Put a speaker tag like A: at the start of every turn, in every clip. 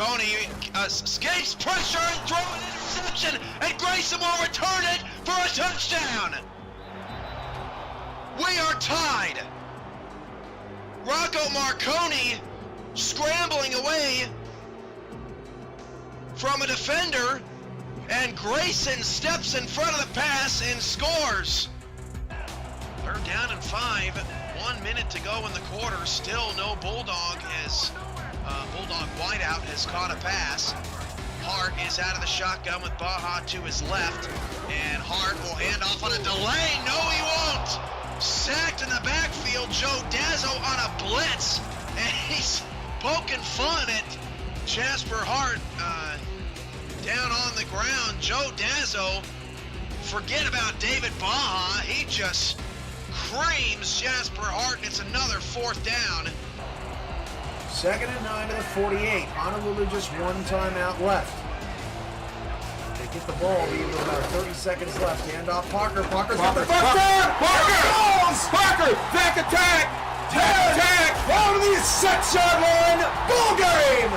A: Marconi escapes pressure and throws an interception, and Grayson will return it for a touchdown. We are tied. Rocco Marconi scrambling away from a defender, and Grayson steps in front of the pass and scores. Third down and 5, 1 minute to go in the quarter. Still no Bulldog as Bulldog wideout has caught a pass. Hart is out of the shotgun with Baja to his left, and Hart will hand off on a delay. No, he won't. Sacked in the backfield, Joe Dazzo on a blitz, and he's poking fun at Jasper Hart down on the ground. Joe Dazzo, forget about David Baja, he just creams Jasper Hart, and it's another 4th down.
B: 2nd and 9 to the 48. Honolulu just one timeout left. They get the ball, leave with about 30 seconds left. Hand off Parker. Parker's got the first down.
C: Parker, back attack. Attack.
B: Down to the 6-yard line. Ball game.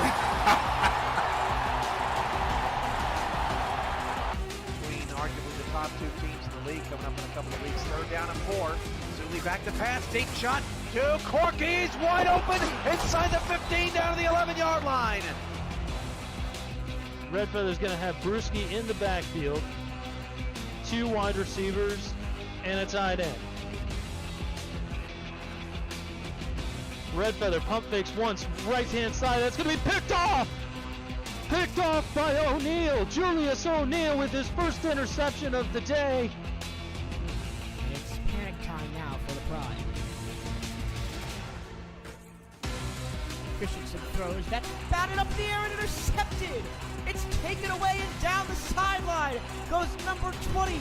D: Between arguably the top 2 teams in the league coming up in a couple of weeks. 3rd down and 4. Zuli back to pass. Deep shot to Corky. He's wide open inside the 15 down to the 11-yard line.
E: Red Feather's going to have Brewski in the backfield, 2 wide receivers, and a tight end. Red Feather pump fakes once, right-hand side. That's going to be picked off! Picked off by O'Neal. Julius O'Neal with his first interception of the day.
F: It's panic time now for the Pride. Christensen throws. That's batted up in the air and intercepted. It's taken away and down the sideline goes number 20.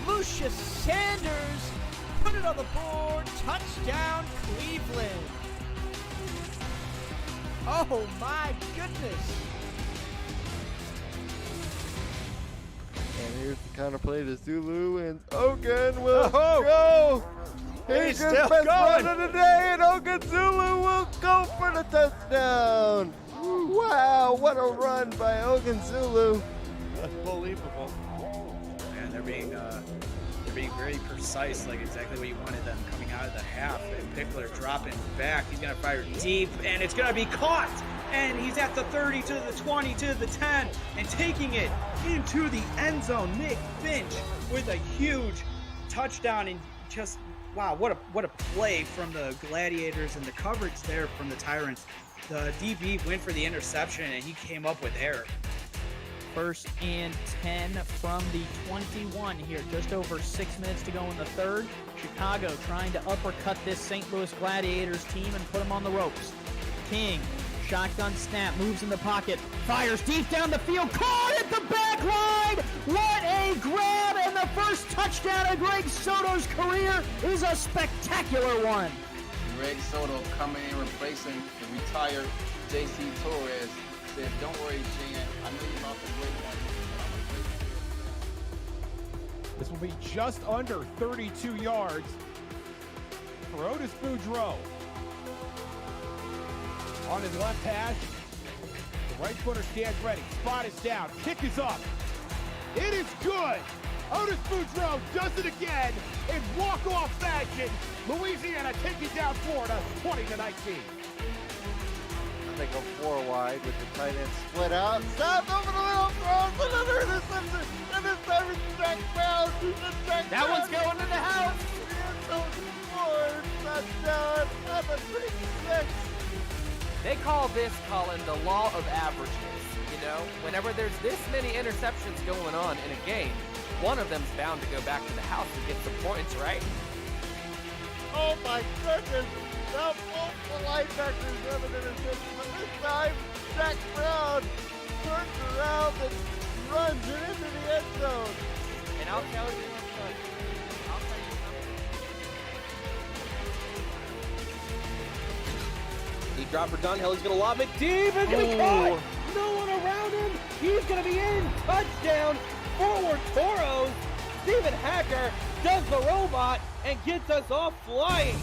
F: Lucius Sanders put it on the board. Touchdown, Cleveland. Oh my goodness.
G: And here's the counter play to Zulu, and Ogun will go. He's his best run of the day, and Ogun Zulu will go for the touchdown. Wow, what a run by Ogun Zulu.
C: Unbelievable.
H: And they're being very precise, like exactly what you wanted them coming out of the half. And Pickler dropping back. He's going to fire deep, and it's going to be caught. And he's at the 30 to the 20 to the 10 and taking it into the end zone. Nick Finch with a huge touchdown, and just wow, what a play from the Gladiators and the coverage there from the Tyrants. The DB went for the interception, and he came up with air.
F: 1st and 10 from the 21 here. Just over 6 minutes to go in the 3rd. Chicago trying to uppercut this St. Louis Gladiators team and put them on the ropes. King, shotgun snap, moves in the pocket, fires deep down the field, caught at the back line! What a grab, and the first touchdown of Greg Soto's career is a spectacular one.
I: Greg Soto coming in, replacing the retired J.C. Torres. Said, don't worry, Shan. I know you lost a great one.
C: This will be just under 32 yards for Otis Boudreau. On his left hash, the right footer stands ready. Spot is down. Kick is up. It is good. Otis Boudreau does it again in walk-off fashion. Louisiana taking down Florida 20-19.
G: They go 4 wide with the tight end split out. Stopped over the middle, throws another interception, and this time it's Jack Brown.
C: That one's going in the house.
G: Touchdown at the 36.
J: They call this, Colin, the law of averages. You know, whenever there's this many interceptions going on in a game, one of them's bound to go back to the house and get some points, right?
G: Oh my goodness. Now multiple linebackers have an interception, but this time Jack Brown turns around and runs it into the end zone.
J: And I'll tell you something. Deep drop for Dunhill. He's going to lob it deep. It's going to be caught. No one around him. He's going to be in. Touchdown. Forward Toros. Stephen Hacker does the robot and gets us off flying.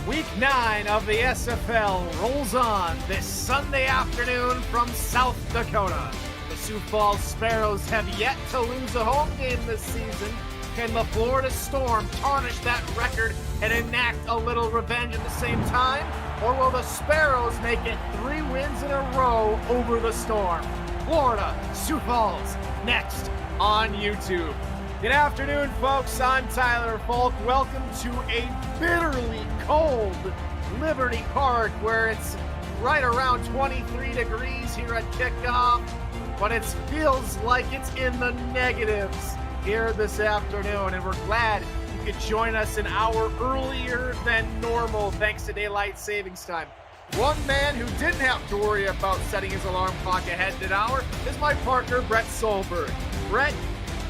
D: Week 9 of the SFL rolls on this Sunday afternoon from South Dakota. The Sioux Falls Sparrows have yet to lose a home game this season. Can the Florida Storm tarnish that record and enact a little revenge at the same time? Or will the Sparrows make it 3 wins in a row over the Storm? Florida, Sioux Falls, next on YouTube. Good afternoon, folks. I'm Tyler Falk. Welcome to a bitterly cold Liberty Park where it's right around 23 degrees here at kickoff, but it feels like it's in the negatives here this afternoon, and we're glad you could join us an hour earlier than normal thanks to daylight savings time. One man who didn't have to worry about setting his alarm clock ahead an hour is my partner, Brett Solberg. Brett,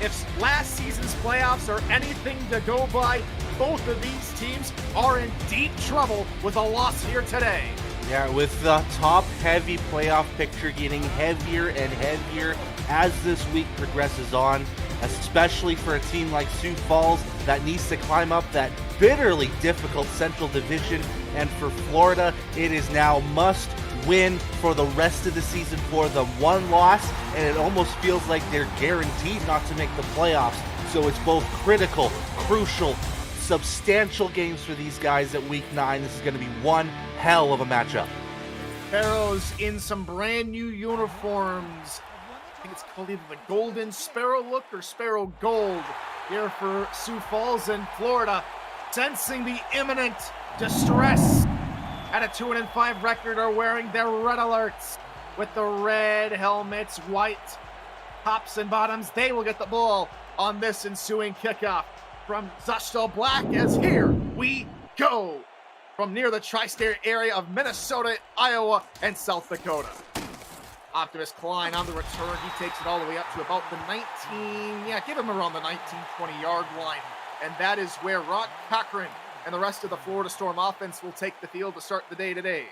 D: if last season's playoffs are anything to go by, both of these teams are in deep trouble with a loss here today.
K: Yeah, with the top-heavy playoff picture getting heavier and heavier as this week progresses on, especially for a team like Sioux Falls that needs to climb up that bitterly difficult Central Division. And for Florida, it is now must win for the rest of the season for them. One loss, and it almost feels like they're guaranteed not to make the playoffs. So it's both critical, crucial, substantial games for these guys at Week 9. This is going to be one hell of a matchup.
D: Sparrows in some brand new uniforms. I think it's called either the Golden Sparrow look or Sparrow Gold here for Sioux Falls and Florida. Sensing the imminent distress at a 2-5 record are wearing their red alerts with the red helmets, white tops and bottoms. They will get the ball on this ensuing kickoff from Zushtel Black as here we go from near the tri-state area of Minnesota, Iowa, and South Dakota. Optimus Klein on the return. He takes it all the way up to about the 19, give him around the 19-20 yard line. And that is where Ron Cochran and the rest of the Florida Storm offense will take the field to start the day today.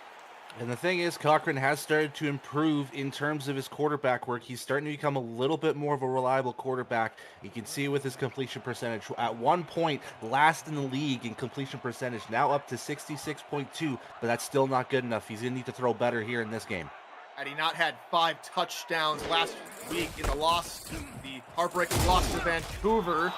K: And the thing is, Cochran has started to improve in terms of his quarterback work. He's starting to become a little bit more of a reliable quarterback. You can see with his completion percentage. At one point, last in the league in completion percentage, now up to 66.2, but that's still not good enough. He's going to need to throw better here in this game.
D: Had he not had 5 touchdowns last week in the heartbreaking loss to Vancouver,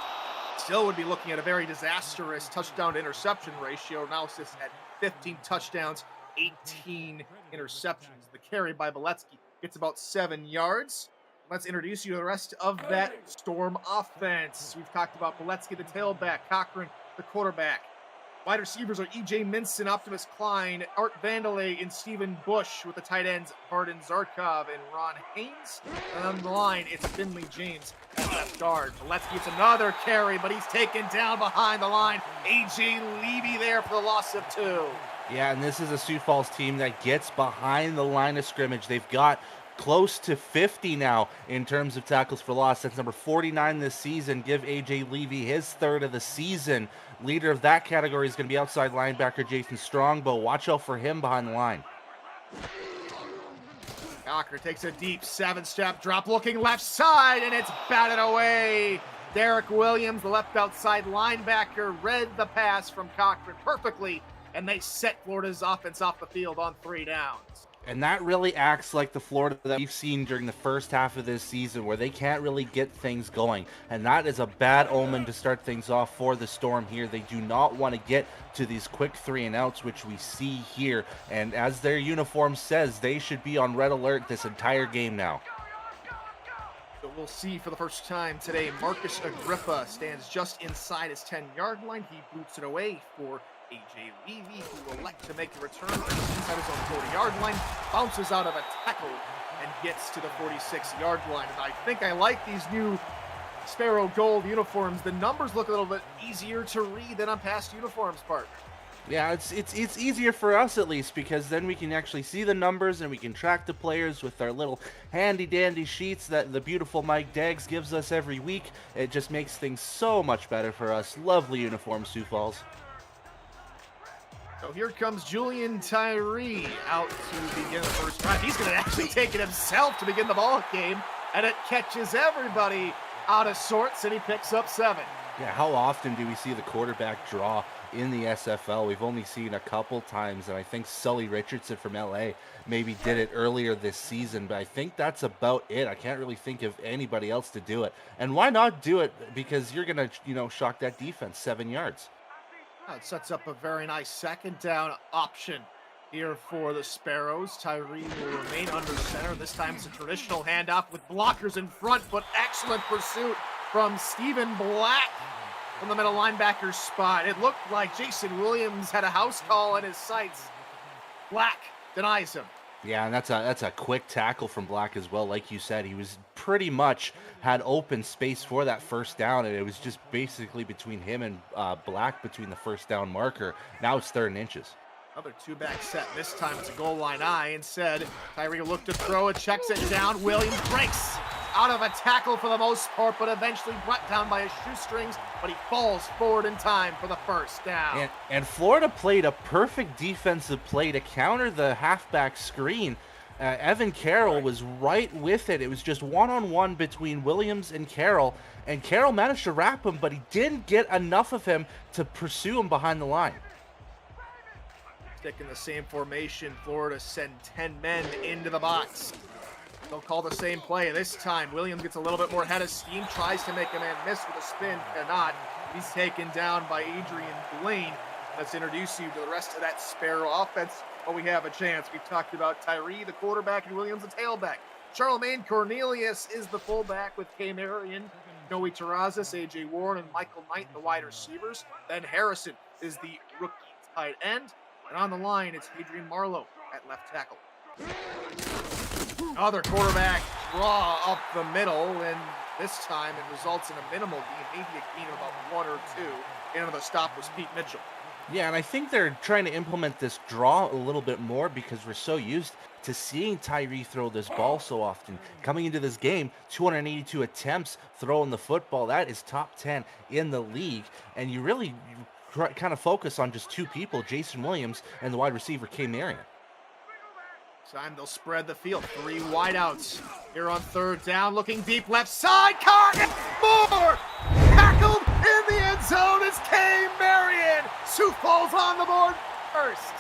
D: still would be looking at a very disastrous touchdown to interception ratio. Now sits at 15 touchdowns, 18 interceptions. The carry by Beletsky gets about 7 yards. Let's introduce you to the rest of that Storm offense. We've talked about Beletsky, the tailback, Cochran, the quarterback. Wide receivers are E.J. Minson, Optimus Klein, Art Vandelay, and Stephen Bush, with the tight ends Varden Zarkov and Ron Haynes. And on the line, it's Finley James at left guard. Beletsky gets another carry, but he's taken down behind the line. A.J. Levy there for the loss of 2.
K: Yeah, and this is a Sioux Falls team that gets behind the line of scrimmage. They've got close to 50 now in terms of tackles for loss. That's number 49 this season. Give A.J. Levy his 3rd of the season. Leader of that category is going to be outside linebacker Jason Strongbow. Watch out for him behind the line.
D: Cochran takes a deep 7-step drop, looking left side, and it's batted away. Derek Williams, the left outside linebacker, read the pass from Cochran perfectly, and they set Florida's offense off the field on 3 downs.
K: And that really acts like the Florida that we've seen during the first half of this season, where they can't really get things going. And that is a bad omen to start things off for the Storm here. They do not want to get to these quick 3-and-outs, which we see here. And as their uniform says, they should be on red alert this entire game now.
D: So we'll see for the first time today, Marcus Agrippa stands just inside his 10-yard line. He boots it away for A.J. Levy, who will elect to make a return inside his own 40-yard line, bounces out of a tackle, and gets to the 46-yard line. And I think I like these new Sparrow Gold uniforms. The numbers look a little bit easier to read than on past uniforms, partner.
K: Yeah, it's easier for us at least, because then we can actually see the numbers and we can track the players with our little handy-dandy sheets that the beautiful Mike Daggs gives us every week. It just makes things so much better for us. Lovely uniforms, Sioux Falls.
D: So here comes Julian Tyree out to begin the first drive. He's going to actually take it himself to begin the ball game, and it catches everybody out of sorts, and he picks up 7.
K: Yeah, how often do we see the quarterback draw in the SFL. We've only seen a couple times, and I think Sully Richardson from LA maybe did it earlier this season, but I think that's about it. I can't really think of anybody else to do it. And why not do it? Because you're going to, shock that defense 7 yards.
B: It sets up a very nice second down option here for the Sparrows. Tyree will remain under center. This time it's a traditional handoff with blockers in front, but excellent pursuit from Stephen Black from the middle linebacker spot. It looked like Jason Williams had a house call in his sights. Black denies him.
K: Yeah, and that's a quick tackle from Black as well. Like you said, he was pretty much had open space for that first down, and it was just basically between him and Black between the first down marker. Now it's 3rd and inches.
B: Another two-back set. This time it's a goal line eye. Instead, Tyree will look to throw it, checks it down. Williams breaks out of a tackle for the most part, but eventually brought down by his shoestrings, but he falls forward in time for the first down.
K: And Florida played a perfect defensive play to counter the halfback screen. Evan Carroll was right with it. It was just one-on-one between Williams and Carroll managed to wrap him, but he didn't get enough of him to pursue him behind the line.
B: Stick in the same formation. Florida send 10 men into the box. They'll call the same play. This time, Williams gets a little bit more head of steam, tries to make a man miss with a spin, cannot. He's taken down by Adrian Blaine. Let's introduce you to the rest of that Sparrow offense. Oh, we have a chance. We've talked about Tyree, the quarterback, and Williams, the tailback. Charlemagne Cornelius is the fullback with Kay Marion, Noe Terrazas, A.J. Warren, and Michael Knight, the wide receivers. Ben Harrison is the rookie tight end. And on the line, it's Adrian Marlowe at left tackle. Another quarterback draw up the middle, and this time it results in a minimal gain, maybe a gain of about 1 or 2. And the stop was Pete Mitchell.
K: Yeah, and I think they're trying to implement this draw a little bit more because we're so used to seeing Tyree throw this ball so often. Coming into this game, 282 attempts throwing the football. That is top 10 in the league, and you really kind of focus on just 2 people, Jason Williams and the wide receiver, Kay Marion.
B: Time they'll spread the field. 3 wideouts here on 3rd down, looking deep left side. Caught and more! Tackled in the end zone is Kay Marion. Sioux Falls on the board first.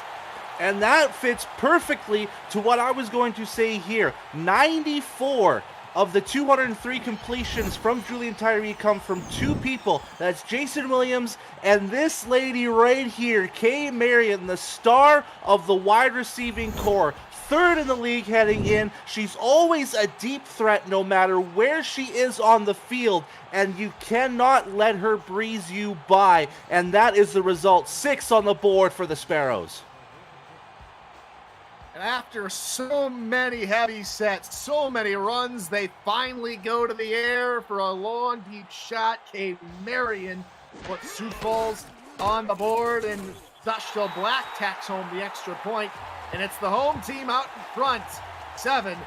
K: And that fits perfectly to what I was going to say here. 94 of the 203 completions from Julian Tyree come from 2 people. That's Jason Williams and this lady right here, Kay Marion, the star of the wide receiving core. 3rd in the league heading in. She's always a deep threat no matter where she is on the field, and you cannot let her breeze you by. And that is the result. 6 on the board for the Sparrows.
B: And after so many heavy sets, so many runs, they finally go to the air for a long, deep shot. Kay Marion puts Sioux Falls on the board, and Dashtel Black tacks home the extra point. And it's the home team out in front, 7-0.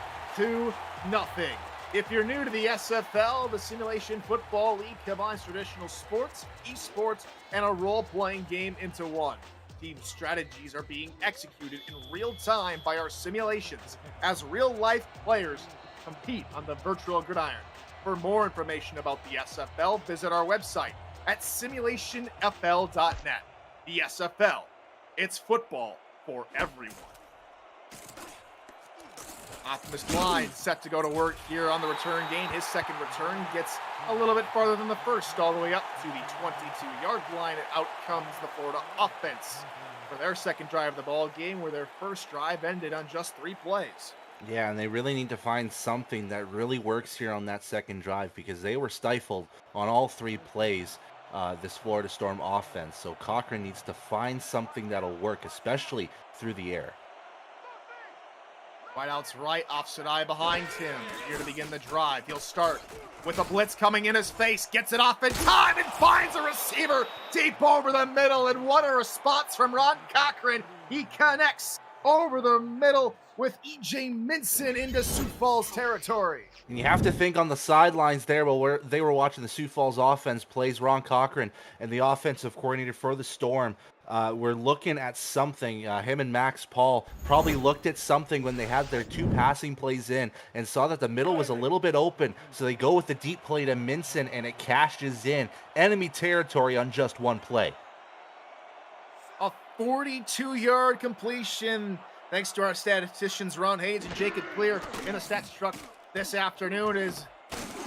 B: If you're new to the SFL, the Simulation Football League combines traditional sports, esports, and a role-playing game into one. Team strategies are being executed in real time by our simulations as real-life players compete on the virtual gridiron. For more information about the SFL, visit our website at simulationfl.net. The SFL, it's football for everyone. Optimist line set to go to work here on the return gain. His second return gets a little bit farther than the first, all the way up to the 22-yard line. And out comes the Florida offense for their second drive of the ball game, where their first drive ended on just 3 plays.
K: Yeah, and they really need to find something that really works here on that second drive because they were stifled on all 3 plays, this Florida Storm offense. So Cochran needs to find something that'll work, especially through the air.
B: Wideout's right, opposite eye behind him. Here to begin the drive. He'll start with a blitz coming in his face. Gets it off in time and finds a receiver deep over the middle. And what a response from Ron Cochran. He connects over the middle with E.J. Minson into Sioux Falls territory.
K: And you have to think on the sidelines there while they were watching the Sioux Falls offense plays, Ron Cochran and the offensive coordinator for the Storm. We're looking at something. Him and Max Paul probably looked at something when they had their 2 passing plays in and saw that the middle was a little bit open. So they go with the deep play to Minson, and it cashes in enemy territory on just 1 play.
B: 42-yard completion. Thanks to our statisticians Ron Haynes and Jacob Clear in a stats truck this afternoon is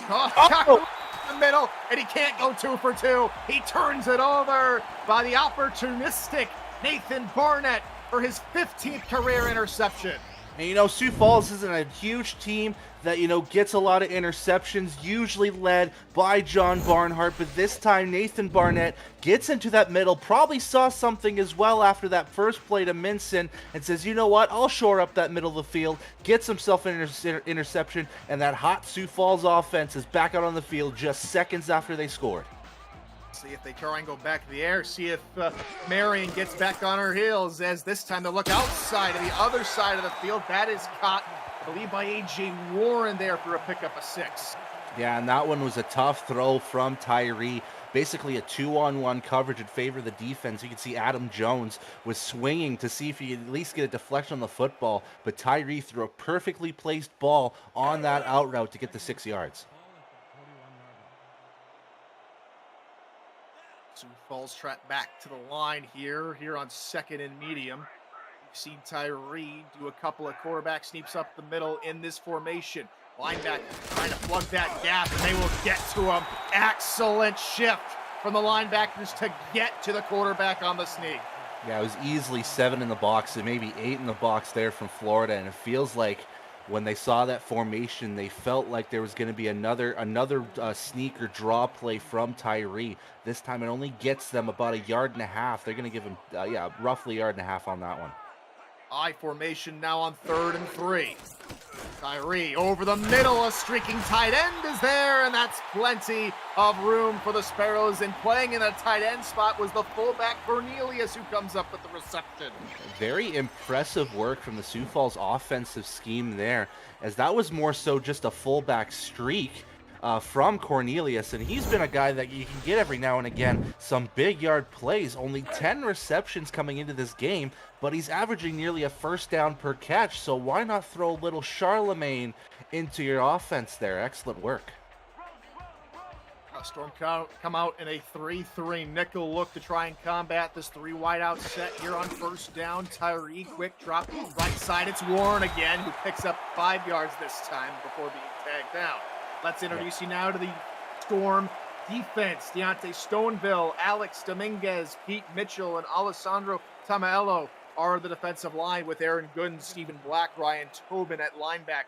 B: tackled in the middle, and he can't go 2 for 2. He turns it over by the opportunistic Nathan Barnett for his 15th career interception.
K: And Sioux Falls isn't a huge team that, gets a lot of interceptions, usually led by John Barnhart, but this time Nathan Barnett gets into that middle, probably saw something as well after that first play to Minson, and says, you know what, I'll shore up that middle of the field, gets himself an interception, and that hot Sioux Falls offense is back out on the field just seconds after they scored.
B: See if they try and go back to the air. See if Marion gets back on her heels, as this time they look outside of the other side of the field. That is caught, I believe, by A.J. Warren there for a pickup of 6.
K: Yeah, and that one was a tough throw from Tyree. Basically a 2-on-1 coverage in favor of the defense. You can see Adam Jones was swinging to see if he could at least get a deflection on the football, but Tyree threw a perfectly placed ball on that out route to get the 6 yards.
B: Sioux Falls track back to the line here on 2nd and medium. You've seen Tyree do a couple of quarterback sneaks up the middle in this formation. Linebacker trying to plug that gap, and they will get to him. Excellent shift from the linebackers to get to the quarterback on the sneak.
K: Yeah, it was easily 7 in the box and maybe 8 in the box there from Florida, and it feels like when they saw that formation, they felt like there was going to be another sneak or draw play from Tyree. This time it only gets them about 1.5 yards. They're going to give him, roughly 1.5 yards on that one.
B: I formation now on 3rd and 3. Tyree over the middle, a streaking tight end is there, and that's plenty of room for the Sparrows. And playing in a tight end spot was the fullback Cornelius, who comes up with the reception.
K: Very impressive work from the Sioux Falls offensive scheme there, as that was more so just a fullback streak from Cornelius, and he's been a guy that you can get every now and again some big yard plays. Only 10 receptions coming into this game, but he's averaging nearly a first down per catch, so why not throw a little Charlemagne into your offense there? Excellent work.
B: Storm come out in a 3-3 nickel look to try and combat this 3 wideout set here on 1st down. Tyree, quick drop right side. It's Warren again, who picks up 5 yards this time before being tagged down. Let's introduce you now to the Storm defense. Deontay Stoneville, Alex Dominguez, Pete Mitchell, and Alessandro Tamaello are the defensive line, with Aaron Gooden, Stephen Black, Ryan Tobin at linebacker.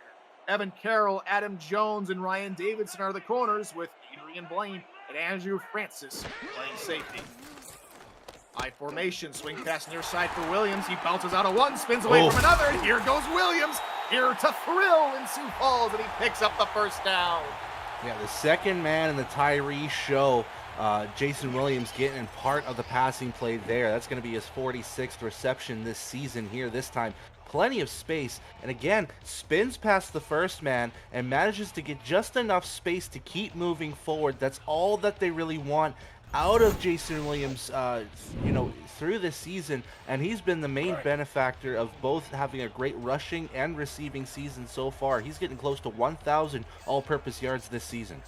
B: Evan Carroll, Adam Jones, and Ryan Davidson are the corners, with Adrian Blaine and Andrew Francis playing safety. I formation, swing pass near side for Williams. He bounces out of one, spins away from another, and here goes Williams. Here to thrill in Sioux Falls, and he picks up the 1st down.
K: Yeah, the second man in the Tyree show, Jason Williams, getting part of the passing play there. That's going to be his 46th reception this season here. This time, plenty of space, and again, spins past the first man and manages to get just enough space to keep moving forward. That's all that they really want out of Jason Williams, through this season, and he's been the main benefactor of both having a great rushing and receiving season so far. He's getting close to 1,000 all-purpose yards this season.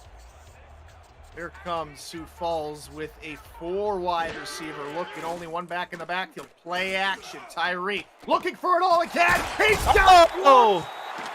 B: Here comes Sioux Falls with a 4 wide receiver look, and only one back in the backfield. Play action. Tyree looking for it all again. He's down.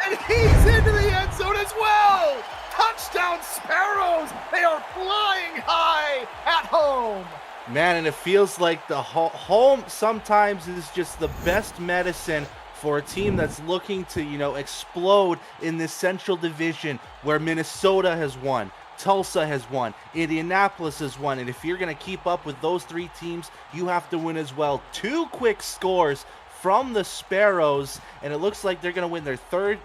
B: And he's into the end zone as well. Touchdown Sparrows. They are flying high at home.
K: Man, and it feels like the home sometimes is just the best medicine for a team that's looking to, explode in this Central Division, where Minnesota has won, Tulsa has won, Indianapolis has won, and if you're going to keep up with those 3 teams, you have to win as well. 2 quick scores from the Sparrows, and it looks like they're going to win their 3rd,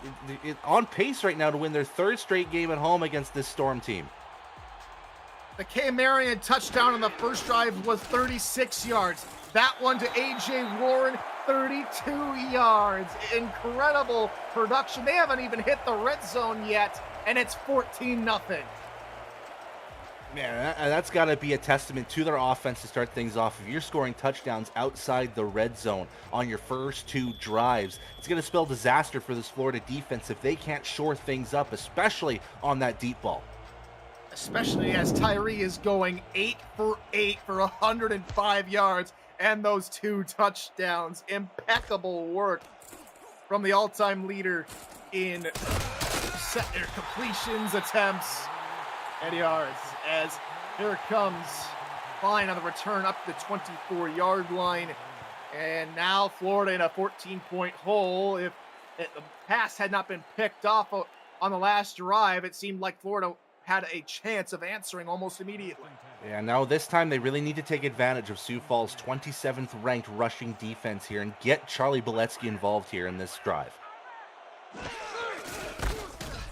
K: on pace right now to win their 3rd straight game at home against this Storm team.
B: The K. Marion touchdown on the first drive was 36 yards. That one to A.J. Warren, 32 yards. Incredible production. They haven't even hit the red zone yet, and it's 14-0.
K: Man, that's got to be a testament to their offense to start things off. If you're scoring touchdowns outside the red zone on your first 2 drives, it's going to spell disaster for this Florida defense if they can't shore things up, especially on that deep ball.
B: Especially as Tyree is going 8 for 8 for 105 yards
L: and those 2 touchdowns. Impeccable work from the all-time leader in completions, attempts, and yards. As here it comes, fine on the return up to the 24-yard line. And now Florida in a 14-point hole. If the pass had not been picked off on the last drive, it seemed like Florida had a chance of answering almost immediately.
K: Yeah, now this time they really need to take advantage of Sioux Falls' 27th ranked rushing defense here and get Charlie Boletsky involved here in this drive.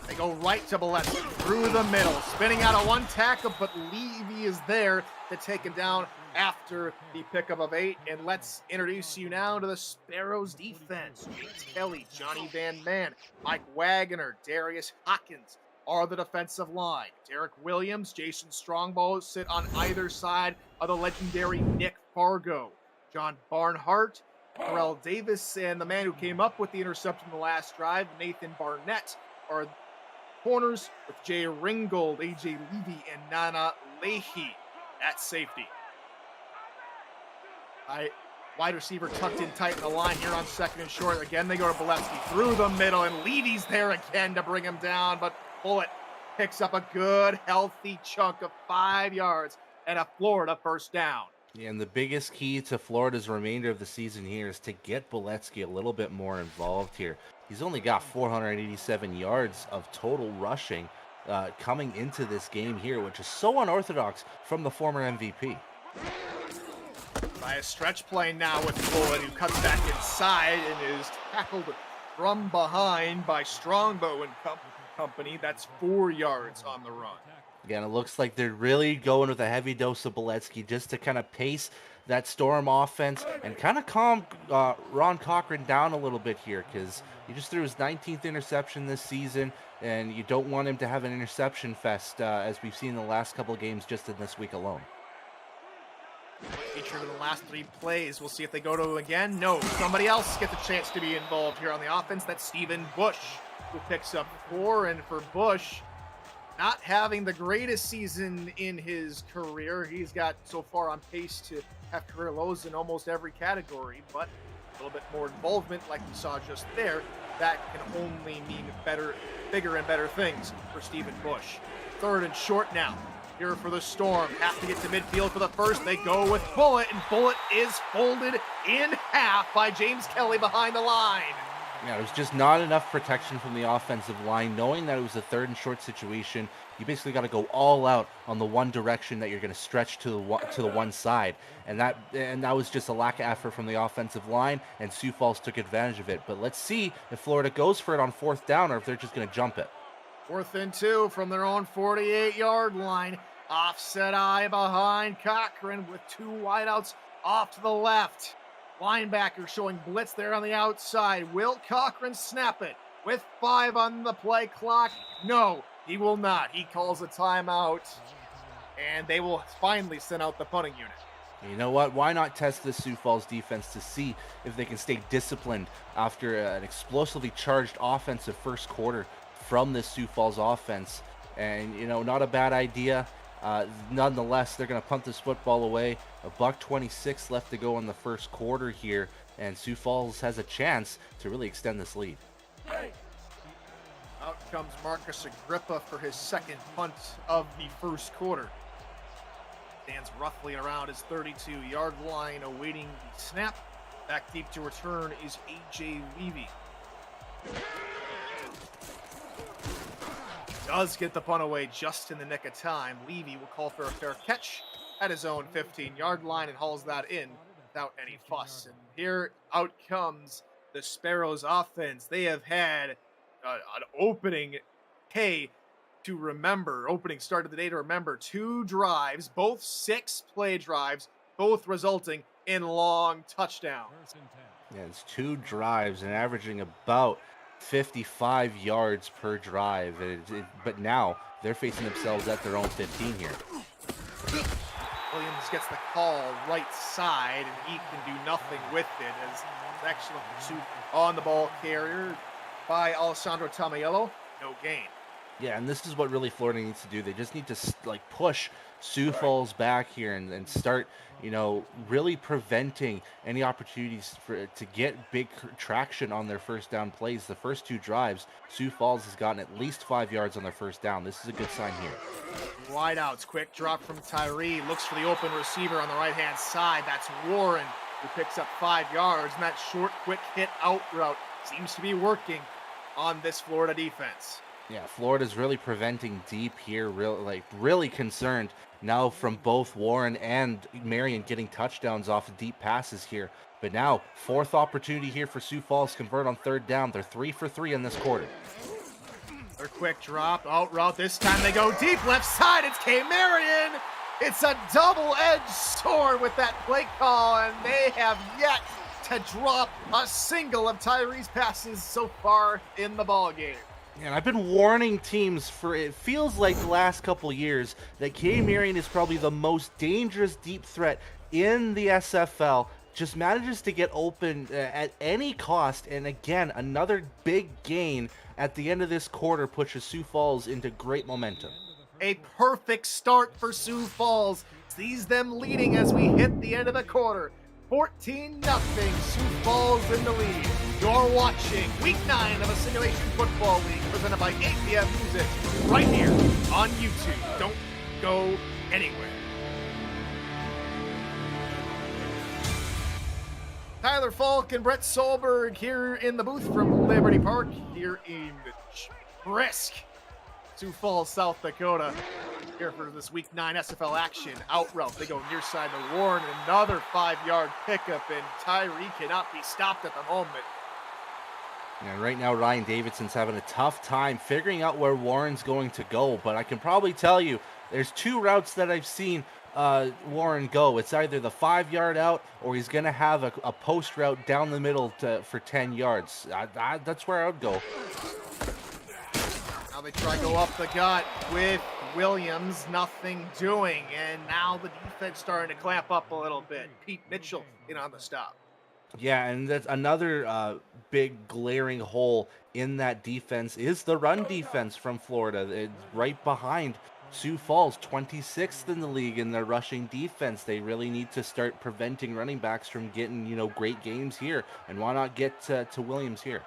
L: They go right to Boletsky through the middle, spinning out of 1 tackle, but Levy is there to take him down after the pickup of 8. And let's introduce you now to the Sparrows defense. James Kelly, Johnny Van Man, Mike Wagner, Darius Hawkins are the defensive line. Derek Williams, Jason Strongbow sit on either side of the legendary Nick Fargo. John Barnhart, Terrell Davis, and the man who came up with the interception in the last drive, Nathan Barnett, are corners with Jay Ringgold, AJ Levy, and Nana Leahy at safety. Wide receiver tucked in tight in the line here on 2nd and short. Again, they go to Boletsky through the middle, and Levy's there again to bring him down, but Bullet picks up a good, healthy chunk of 5 yards and a Florida first down.
K: Yeah, and the biggest key to Florida's remainder of the season here is to get Boletsky a little bit more involved here. He's only got 487 yards of total rushing coming into this game here, which is so unorthodox from the former MVP.
L: By a stretch play now with Bullet, who cuts back inside and is tackled from behind by Strongbow and company. That's 4 yards on the run.
K: Again, it looks like they're really going with a heavy dose of Boletsky just to kind of pace that Storm offense and kind of calm Ron Cochran down a little bit here, because he just threw his 19th interception this season, and you don't want him to have an interception fest as we've seen in the last couple of games just in this week alone.
L: Featured in the last 3 plays. We'll see if they go to him again. No, somebody else gets a chance to be involved here on the offense. That's Stephen Bush, who picks up 4. And for Bush, not having the greatest season in his career, he's got so far on pace to have career lows in almost every category, but a little bit more involvement like we saw just there, that can only mean bigger and better things for Stephen Bush. 3rd and short now. Here for the Storm. Have to get to midfield for the first. They go with Bullet, and Bullet is folded in half by James Kelly behind the line.
K: Yeah, there's just not enough protection from the offensive line. Knowing that it was a 3rd and short situation, you basically got to go all out on the one direction that you're going to stretch to the one side, and that was just a lack of effort from the offensive line, and Sioux Falls took advantage of it. But let's see if Florida goes for it on 4th down, or if they're just going to jump it.
L: 4th and 2 from their own 48-yard line. Offset eye behind Cochran with 2 wideouts off to the left. Linebacker showing blitz there on the outside. Will Cochran snap it with 5 on the play clock? No, he will not. He calls a timeout, and they will finally send out the punting unit.
K: You know what? Why not test the Sioux Falls defense to see if they can stay disciplined after an explosively charged offensive first quarter from this Sioux Falls offense? And, not a bad idea. Nonetheless, they're going to punt this football away. $1:26 left to go in the first quarter here, and Sioux Falls has a chance to really extend this lead.
L: Out comes Marcus Agrippa for his 2nd punt of the first quarter. Stands roughly around his 32-yard line, awaiting the snap. Back deep to return is AJ Levy. Does get the punt away just in the nick of time. Levy will call for a fair catch at his own 15-yard line and hauls that in without any fuss. And here out comes the Sparrows offense. They have had an opening start of the day to remember. 2 drives, both 6-play drives, both resulting in long touchdowns.
K: Yeah, it's 2 drives and averaging about 55 yards per drive, but now they're facing themselves at their own 15 here.
L: Williams gets the call right side, and he can do nothing with it as it's excellent pursuit on the ball carrier by Alessandro Tamiello. No gain.
K: Yeah, and this is what really Florida needs to do. They just need to like push Sioux Falls back here and start, really preventing any opportunities to get big traction on their first down plays. The first 2 drives, Sioux Falls has gotten at least 5 yards on their first down. This is a good sign here.
L: Wide outs, quick drop from Tyree. Looks for the open receiver on the right-hand side. That's Warren, who picks up 5 yards. And that short, quick hit out route seems to be working on this Florida defense.
K: Yeah, Florida's really preventing deep here. Really concerned now from both Warren and Marion getting touchdowns off of deep passes here. But now, 4th opportunity here for Sioux Falls to convert on 3rd down. They're 3 for 3 in this quarter.
L: Their quick drop, out route. This time they go deep left side. It's K. Marion. It's a double-edged sword with that play call, and they have yet to drop a single of Tyree's passes so far in the ballgame.
K: And I've been warning teams for it feels like the last couple years that K. Marion is probably the most dangerous deep threat in the SFL. Just manages to get open at any cost. And again, another big gain at the end of this quarter pushes Sioux Falls into great momentum.
L: A perfect start for Sioux Falls. Sees them leading as we hit the end of the quarter. 14-0, Sioux Falls in the lead. You're watching Week 9 of a Simulation Football League presented by APM Music right here on YouTube. Don't go anywhere. Tyler Falk and Brett Solberg here in the booth from Liberty Park here in brisk Sioux Falls, South Dakota. Here for this Week 9 SFL action. Out route, they go near side to Warren. Another 5-yard pickup, and Tyree cannot be stopped at the moment.
K: And right now, Ryan Davidson's having a tough time figuring out where Warren's going to go. But I can probably tell you, there's 2 routes that I've seen Warren go. It's either the 5-yard out, or he's going to have a post route down the middle for 10 yards. That's where I would go.
L: Now they try to go up the gut with Williams, nothing doing, and now the defense starting to clamp up a little bit. Pete Mitchell in on the stop.
K: Yeah, and that's another big glaring hole in that defense is the run defense from Florida. It's right behind Sioux Falls, 26th in the league in their rushing defense. They really need to start preventing running backs from getting, great games here. And why not get to Williams here?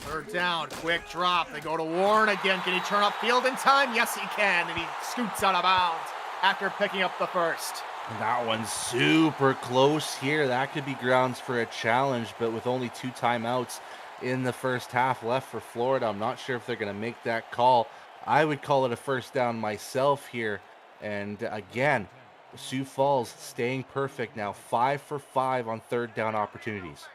L: 3rd down, quick drop. They go to Warren again. Can he turn up field in time? Yes, he can. And he scoots out of bounds after picking up the first.
K: That one's super close here. That could be grounds for a challenge, but with only 2 timeouts in the first half left for Florida, I'm not sure if they're going to make that call. I would call it a first down myself here. And again, Sioux Falls staying perfect now, 5 for 5 on 3rd down opportunities.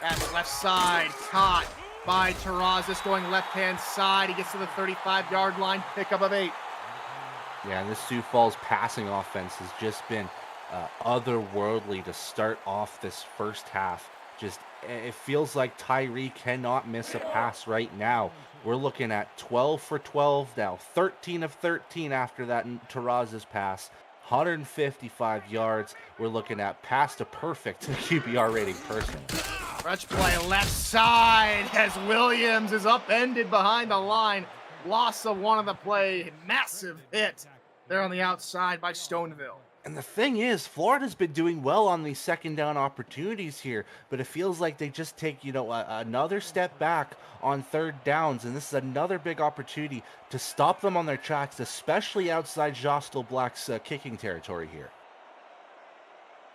L: That's left side, caught by Terrazas going left-hand side. He gets to the 35-yard line, pickup of 8.
K: Yeah, and this Sioux Falls passing offense has just been otherworldly to start off this first half. It feels like Tyree cannot miss a pass right now. We're looking at 12 for 12 now, 13 of 13 after that Terrazas pass. 155 yards. We're looking at past a perfect QBR rating person.
L: Stretch play left side as Williams is upended behind the line. Loss of one of the play. Massive hit there on the outside by Stoneville.
K: And the thing is, Florida's been doing well on these 2nd down opportunities here, but it feels like they just take, another step back on 3rd downs, and this is another big opportunity to stop them on their tracks, especially outside Jostel Black's kicking territory here.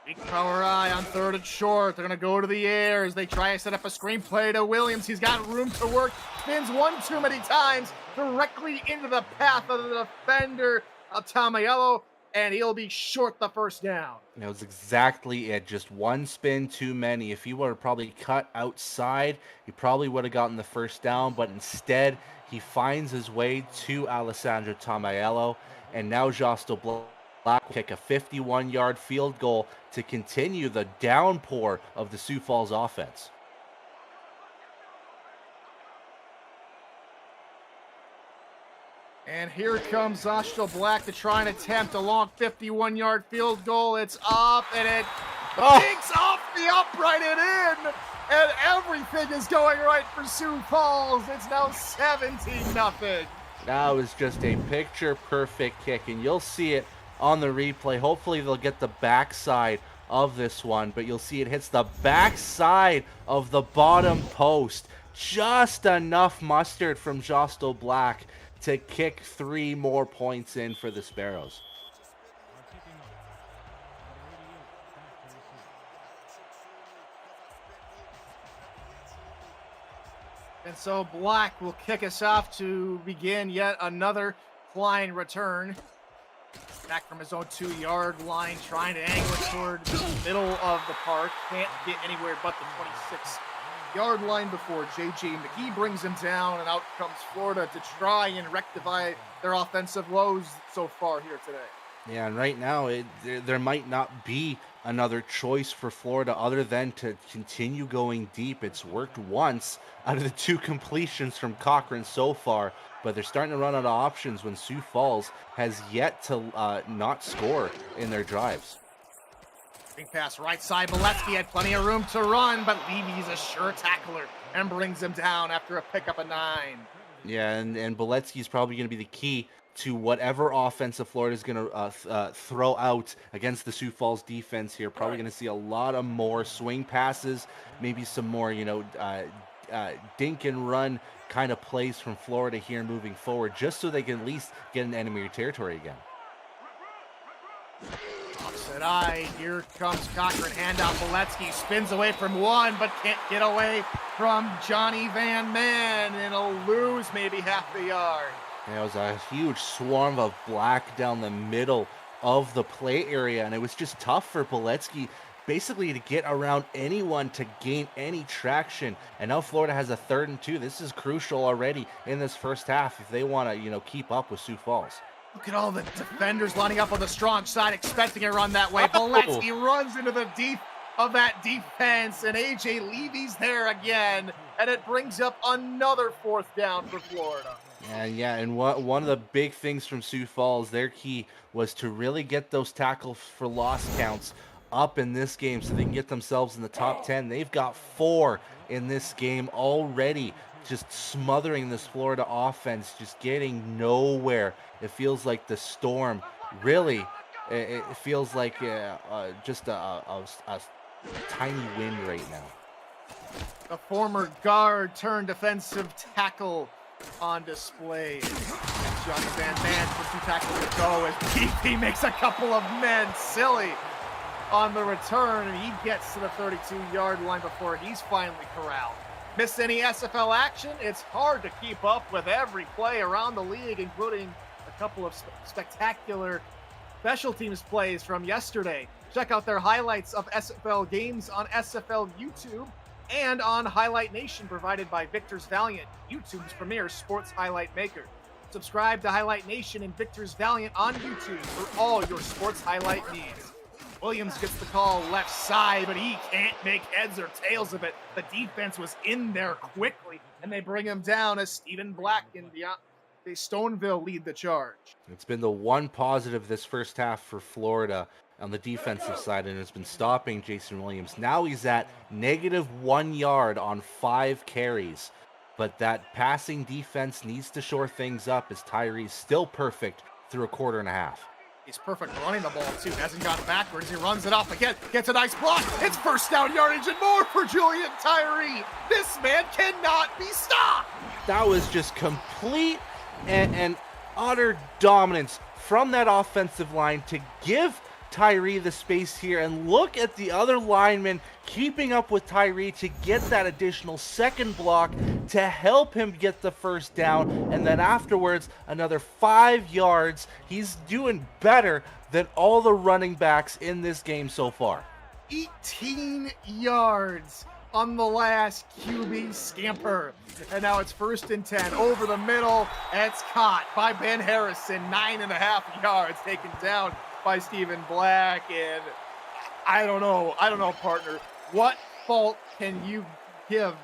L: Big power eye on 3rd and short. They're going to go to the air as they try to set up a screenplay to Williams. He's got room to work. Spins one too many times directly into the path of the defender of Tamaello, and he'll be short the first down.
K: That was exactly it. Just one spin too many. If he would have probably cut outside, he probably would have gotten the first down, but instead he finds his way to Alessandro Tamaello, and now Jostel Black will kick a 51-yard field goal to continue the downpour of the Sioux Falls offense.
L: And here comes Jostel Black to try and attempt a long 51-yard field goal. It's up, and it digs off upright and in, and everything is going right for Sioux Falls. It's now 17-0.
K: That was just a picture-perfect kick, and you'll see it on the replay. Hopefully they'll get the backside of this one, but you'll see it hits the backside of the bottom post. Just enough mustard from Jostel Black to kick 3 more points in for the Sparrows.
L: And so Black will kick us off to begin yet another flying return. Back from his own 2-yard line, trying to angle it toward the middle of the park. Can't get anywhere but the 26-yard line before J.J. McGee brings him down, and out comes Florida to try and rectify their offensive woes so far here today.
K: Yeah, and right now there might not be another choice for Florida other than to continue going deep. It's worked once out of the 2 completions from Cochran so far, but they're starting to run out of options when Sioux Falls has yet to not score in their drives.
L: Big pass right side. Boletsky had plenty of room to run, but Levy's a sure tackler and brings him down after a pickup of 9.
K: Yeah, and Boletsky is probably going to be the key to whatever offensive Florida is going to throw out against the Sioux Falls defense here. Probably going to see a lot of more swing passes, maybe some more, dink and run kind of plays from Florida here moving forward, just so they can at least get in enemy territory again.
L: Offset eye. Here comes Cochran. Handout. Boletsky spins away from 1, but can't get away from Johnny Van Man, and he'll lose maybe half the yard.
K: There was a huge swarm of Black down the middle of the play area, and it was just tough for Boletsky basically to get around anyone to gain any traction. And now Florida has a 3rd and 2. This is crucial already in this first half if they want to, keep up with Sioux Falls.
L: Look at all the defenders lining up on the strong side, expecting a run that way. Boletsky runs into the deep of that defense, and A.J. Levy's there again, and it brings up another 4th down for Florida.
K: And one of the big things from Sioux Falls, their key was to really get those tackles for loss counts up in this game so they can get themselves in the top 10. They've got 4 in this game already, just smothering this Florida offense, just getting nowhere. It feels like the storm really, it feels like just a tiny wind right now.
L: The former guard turned defensive tackle on display. Johnny Van Man for 2 tackles to go as PP makes a couple of men silly on the return, and he gets to the 32-yard line before he's finally corralled. Miss any SFL action? It's hard to keep up with every play around the league, including a couple of spectacular special teams plays from yesterday. Check out their highlights of SFL games on SFL YouTube and on Highlight Nation, provided by Victor's Valiant, YouTube's premier sports highlight maker. Subscribe to Highlight Nation and Victor's Valiant on YouTube for all your sports highlight needs. Williams gets the call left side, but he can't make heads or tails of it. The defense was in there quickly, and they bring him down as Stephen Black and Deontay Stoneville lead the charge.
K: It's been the one positive this first half for Florida on the defensive side, and it's been stopping Jason Williams. Now he's at -1 yard on 5 carries, but that passing defense needs to shore things up as Tyree's still perfect through a quarter and a half.
L: He's perfect running the ball, too. Hasn't gone backwards. He runs it off again. Gets a nice block. It's first down yardage and more for Julian Tyree. This man cannot be stopped.
K: That was just complete and utter dominance from that offensive line to give Tyree the space here, and look at the other linemen keeping up with Tyree to get that additional second block to help him get the first down, and then afterwards another 5 yards. He's doing better than all the running backs in this game so far.
L: 18 yards on the last QB scamper, and now it's 1st and 10 over the middle, and it's caught by Ben Harrison. 9.5 yards taken down by Stephen Black. And I don't know, partner. What fault can you give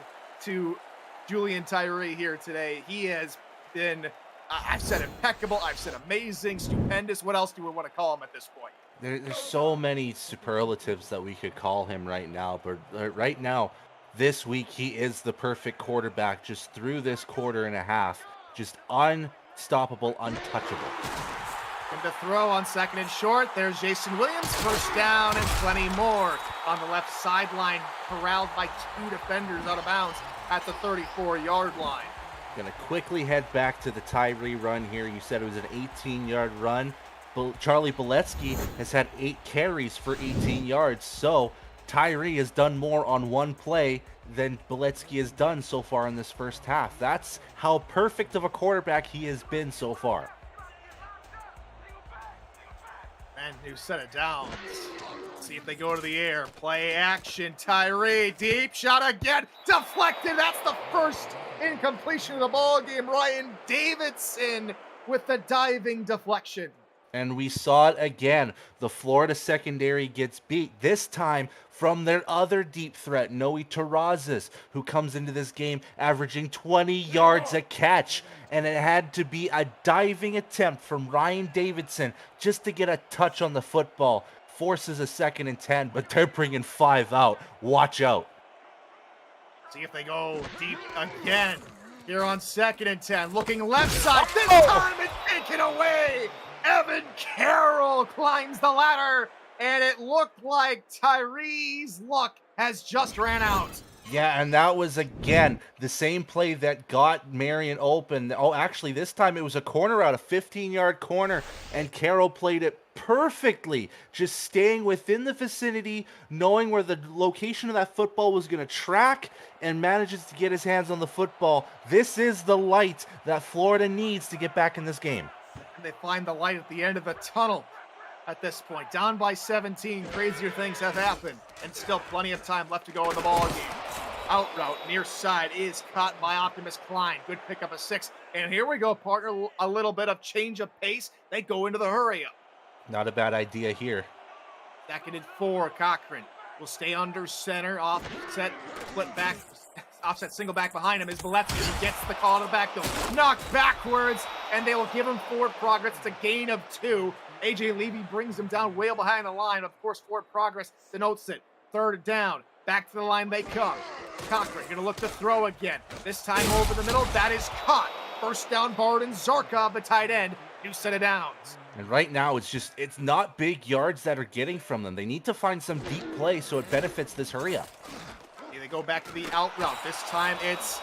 L: to Julian Tyree here today? He has been, I've said impeccable, I've said amazing, stupendous. What else do we want to call him at this point?
K: There's so many superlatives that we could call him right now, but right now, this week, he is the perfect quarterback just through this quarter and a half. Just unstoppable, untouchable.
L: And to throw on 2nd and short, there's Jason Williams, 1st down and plenty more. On the left sideline, corralled by 2 defenders out of bounds at the 34-yard line.
K: Gonna quickly head back to the Tyree run here. You said it was an 18-yard run. Charlie Boletsky has had 8 carries for 18 yards, so Tyree has done more on one play than Boletsky has done so far in this first half. That's how perfect of a quarterback he has been so far.
L: And new set of downs. See if they go to the air. Play action. Tyree. Deep shot again. Deflected. That's the first incompletion of the ball game. Ryan Davidson with the diving deflection.
K: And we saw it again. The Florida secondary gets beat, this time from their other deep threat, Noe Terrazas, who comes into this game averaging 20 yards a catch. And it had to be a diving attempt from Ryan Davidson just to get a touch on the football. Forces a 2nd and 10, but they're bringing 5 out. Watch out.
L: See if they go deep again. Here on 2nd and 10, looking left side. This time it's taken away. Evan Carroll climbs the ladder, and it looked like Tyree's luck has just ran out.
K: Yeah, and that was, again, the same play that got Marion open. Oh, actually, this time it was a corner out, a 15-yard corner, and Carroll played it perfectly, just staying within the vicinity, knowing where the location of that football was going to track, and manages to get his hands on the football. This is the light that Florida needs to get back in this game.
L: And they find the light at the end of the tunnel at this point. Down by 17, crazier things have happened, and still plenty of time left to go in the ball game. Out route, near side is caught by Optimus Klein. Good pickup of 6. And here we go, partner. A little bit of change of pace. They go into the hurry up.
K: Not a bad idea here.
L: 2nd and 4, Cochran will stay under center. Offset, flip back. Offset single back behind him is Boletsky. He gets the call to the backfield. Knocked backwards, and they will give him forward progress. It's a gain of 2. AJ Levy brings him down way behind the line. Of course, forward progress denotes it. 3rd down. Back to the line they come. Cochran going to look to throw again. This time over the middle. That is caught. 1st down, Barden Zarkov, the tight end. New set of downs.
K: And right now, it's not big yards that are getting from them. They need to find some deep play so it benefits this hurry up.
L: They go back to the out route. This time it's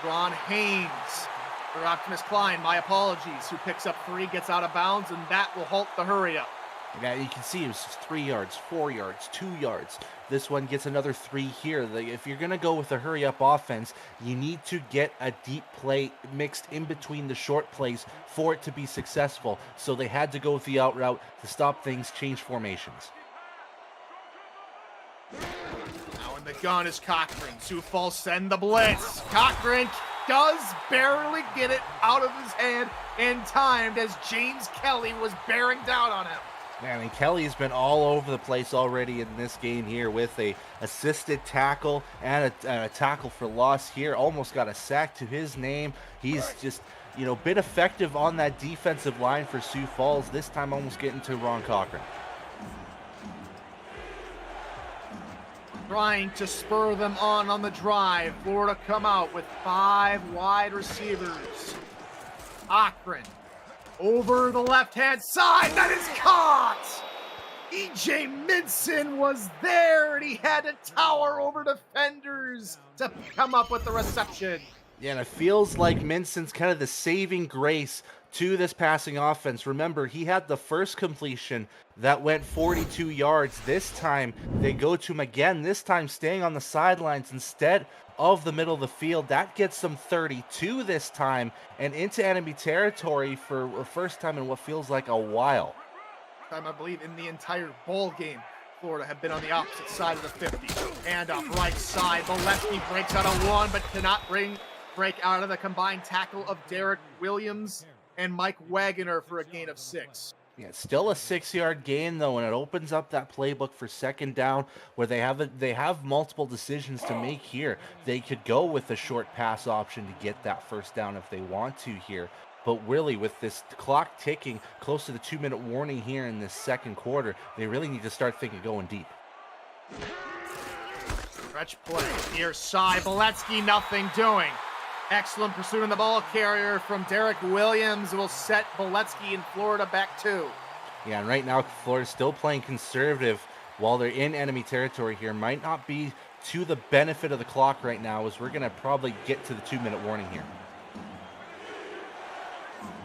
L: Ron Haynes for Optimus Klein. My apologies. Who picks up 3, gets out of bounds, and that will halt the hurry up.
K: Yeah, you can see it was 3 yards, 4 yards, 2 yards. This one gets another 3 here. If you're going to go with a hurry-up offense, you need to get a deep play mixed in between the short plays for it to be successful. So they had to go with the out route to stop things, change formations.
L: Now in the gun is Cochran. Sioux Falls send the blitz. Cochran does barely get it out of his hand in time as James Kelly was bearing down on him.
K: Man, and Kelly's been all over the place already in this game here with a assisted tackle and a tackle for loss here. Almost got a sack to his name. He's just, been effective on that defensive line for Sioux Falls. This time almost getting to Ron Cochran.
L: Trying to spur them on the drive. Florida come out with 5 wide receivers. Cochran over the left-hand side. That is caught! E.J. Minson was there, and he had to tower over defenders to come up with the reception.
K: Yeah, and it feels like Minson's kind of the saving grace to this passing offense. Remember, he had the first completion that went 42 yards. This time, they go to him again, this time staying on the sidelines instead of the middle of the field. That gets them 32 this time and into enemy territory for the first time in what feels like a while.
L: I believe in the entire ball game, Florida have been on the opposite side of the 50. Handoff right side. Boletsky breaks out of 1, but cannot break out of the combined tackle of Derek Williams and Mike Wagoner for a gain of 6.
K: Yeah, it's still a 6-yard gain though, and it opens up that playbook for 2nd down where they have multiple decisions to make here. They could go with a short pass option to get that 1st down if they want to here. But really, with this clock ticking close to the 2-minute warning here in this second quarter, they really need to start thinking going deep.
L: Stretch play, near side, Boletsky, nothing doing. Excellent pursuit on the ball carrier from Derek Williams will set Boletsky in Florida back 2.
K: Yeah, and right now, Florida's still playing conservative while they're in enemy territory here. Might not be to the benefit of the clock right now, as we're going to probably get to the 2-minute warning here.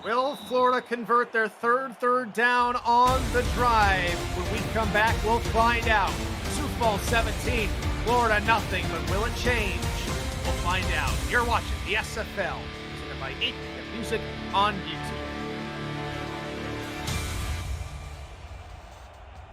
L: Will Florida convert their third down on the drive? When we come back, we'll find out. Sioux Falls 17, Florida nothing, but will it change? We'll find out. You're watching the SFL, presented by 8 Music on YouTube.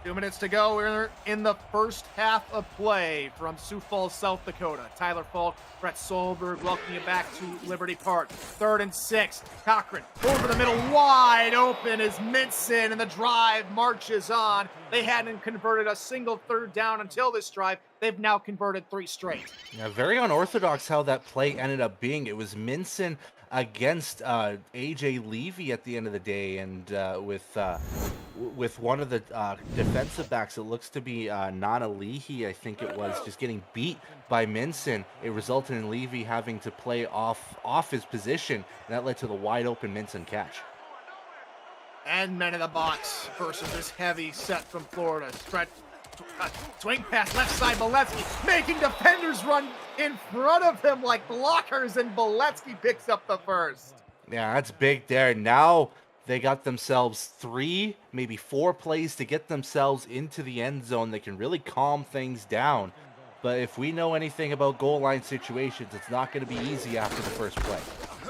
L: 2 minutes to go. We're in the first half of play from Sioux Falls, South Dakota. Tyler Falk, Brett Solberg, welcome you back to Liberty Park. 3rd and 6. Cochran over the middle, wide open is Minson, and the drive marches on. They hadn't converted a single 3rd down until this drive. They've now converted 3 straight.
K: Yeah, very unorthodox how that play ended up being. It was Minson against AJ Levy at the end of the day, and with one of the defensive backs, it looks to be Nana Leahy, I think it was, just getting beat by Minson. It resulted in Levy having to play off his position, and that led to the wide open Minson catch.
L: And men in the box versus this heavy set from Florida. Swing pass left side, Boletsky making defenders run in front of him like blockers, and Boletsky picks up the first.
K: Yeah, that's big there. Now they got themselves 3, maybe 4 plays to get themselves into the end zone. They can really calm things down. But if we know anything about goal line situations, it's not going to be easy after the first play.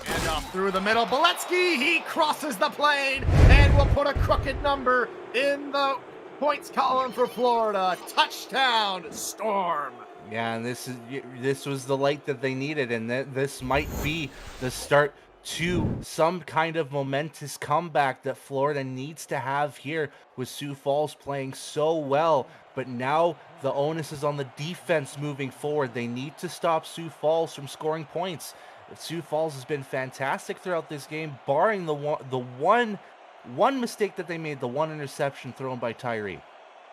L: And off through the middle, Boletsky, he crosses the plane and will put a crooked number in the points column for Florida. Touchdown, Storm.
K: Yeah, and this was the light that they needed, and this might be the start to some kind of momentous comeback that Florida needs to have here, with Sioux Falls playing so well. But now the onus is on the defense moving forward. They need to stop Sioux Falls from scoring points. Sioux Falls has been fantastic throughout this game, barring the one mistake that they made, the one interception thrown by Tyree.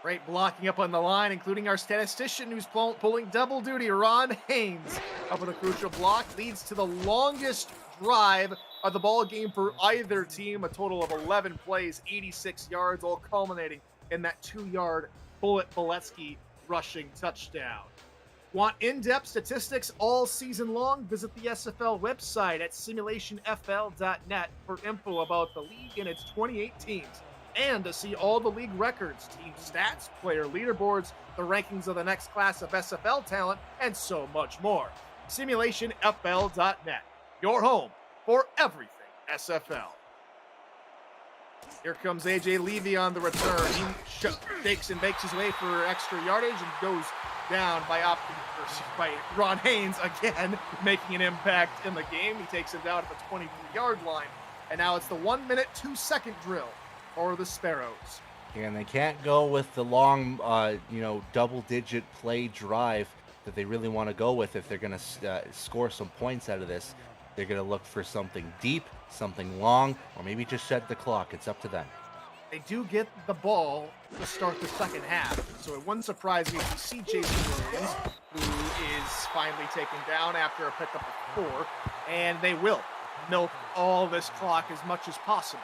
L: Great blocking up on the line, including our statistician who's pulling double duty, Ron Haynes. Up with a crucial block, leads to the longest drive of the ball game for either team, a total of 11 plays, 86 yards, all culminating in that 2-yard Bullet Boletsky rushing touchdown. Want in-depth statistics all season long? Visit the SFL website at simulationfl.net for info about the league and its 28 teams, and to see all the league records, team stats, player leaderboards, the rankings of the next class of SFL talent, and so much more. Simulationfl.net, your home for everything SFL. Here comes AJ Levy on the return. He shakes and bakes his way for extra yardage and goes down by Ron Haynes again, making an impact in the game. He takes him down at the 23-yard line, and now it's the 1-minute, 2-second drill for the Sparrows.
K: And they can't go with the long, double-digit play drive that they really want to go with if they're going to score some points out of this. They're going to look for something deep, something long, or maybe just set the clock. It's up to them.
L: They do get the ball to start the second half, so it wouldn't surprise me if you see Jason Williams, who is finally taken down after a pickup of 4, and they will milk all this clock as much as possible.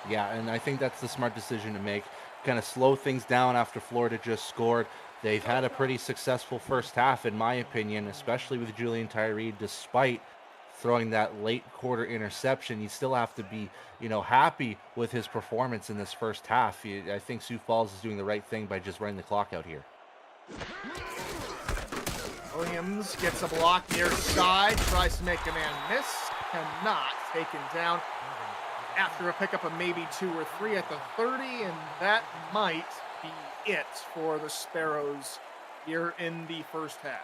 K: Yeah, and I think that's the smart decision to make. Kind of slow things down after Florida just scored. They've had a pretty successful first half, in my opinion, especially with Julian Tyree, despite throwing that late quarter interception. You still have to be, happy with his performance in this first half. I think Sioux Falls is doing the right thing by just running the clock out here.
L: Williams gets a block near side, tries to make a man miss, cannot, taken down after a pickup of maybe 2 or 3 at the 30, and that might be it for the Sparrows here in the first half.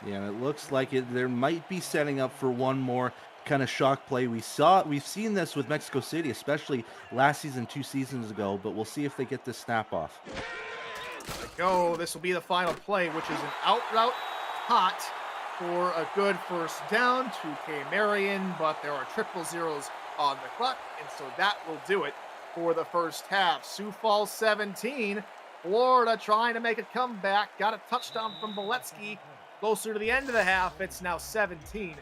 K: Yeah, it looks like there might be setting up for one more kind of shock play. We've seen this with Mexico City, especially last season, 2 seasons ago, but we'll see if they get this snap off.
L: There we go. This will be the final play, which is an out route hot for a good first down to K. Marion, but there are triple zeros on the clock, and so that will do it for the first half. Sioux Falls 17, Florida trying to make a comeback. Got a touchdown from Boletsky closer to the end of the half. It's now 17-7.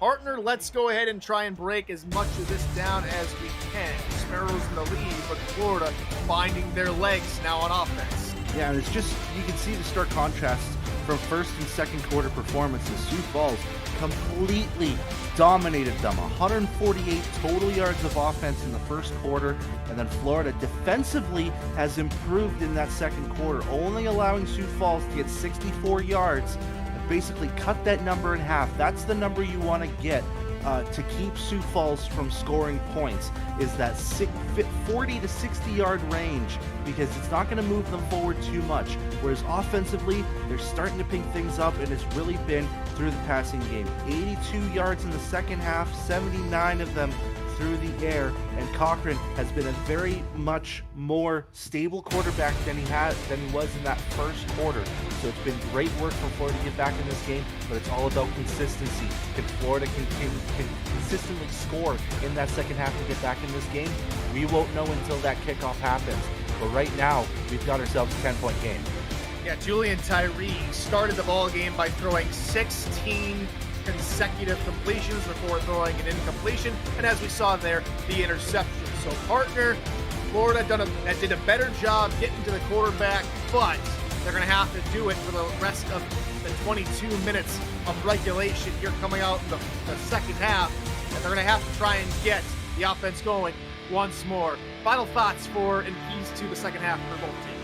L: Partner, let's go ahead and try and break as much of this down as we can. Sparrows in the lead, but Florida finding their legs now on offense.
K: Yeah, and it's just, you can see the stark contrast from first and second quarter performances. Sioux Falls completely dominated them. 148 total yards of offense in the first quarter, and then Florida defensively has improved in that second quarter, only allowing Sioux Falls to get 64 yards and basically cut that number in half. That's the number you want to get to keep Sioux Falls from scoring points, is that 40 to 60 yard range, because it's not going to move them forward too much. Whereas offensively, they're starting to pick things up, and it's really been through the passing game. 82 yards in the second half, 79 of them through the air, and Cochran has been a very much more stable quarterback than he was in that first quarter. So it's been great work for Florida to get back in this game, but it's all about consistency. Can Florida can consistently score in that second half to get back in this game? We won't know until that kickoff happens. But right now, we've got ourselves a 10-point game.
L: Yeah, Julian Tyree started the ball game by throwing 16 consecutive completions before throwing an incompletion, and as we saw there, the interception. So partner, Florida did a better job getting to the quarterback, but they're going to have to do it for the rest of the 22 minutes of regulation here coming out in the second half, and they're going to have to try and get the offense going once more. Final thoughts for and keys to the second half for both teams.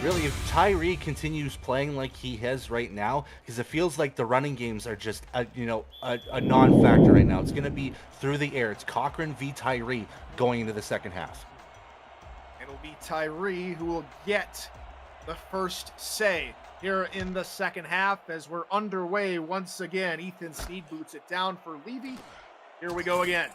K: Really, if Tyree continues playing like he has right now, because it feels like the running games are just a non-factor right now. It's going to be through the air. It's Cochran v. Tyree going into the second half.
L: It'll be Tyree who will get the first say here in the second half as we're underway once again. Ethan Sneed boots it down for Levy. Here we go again.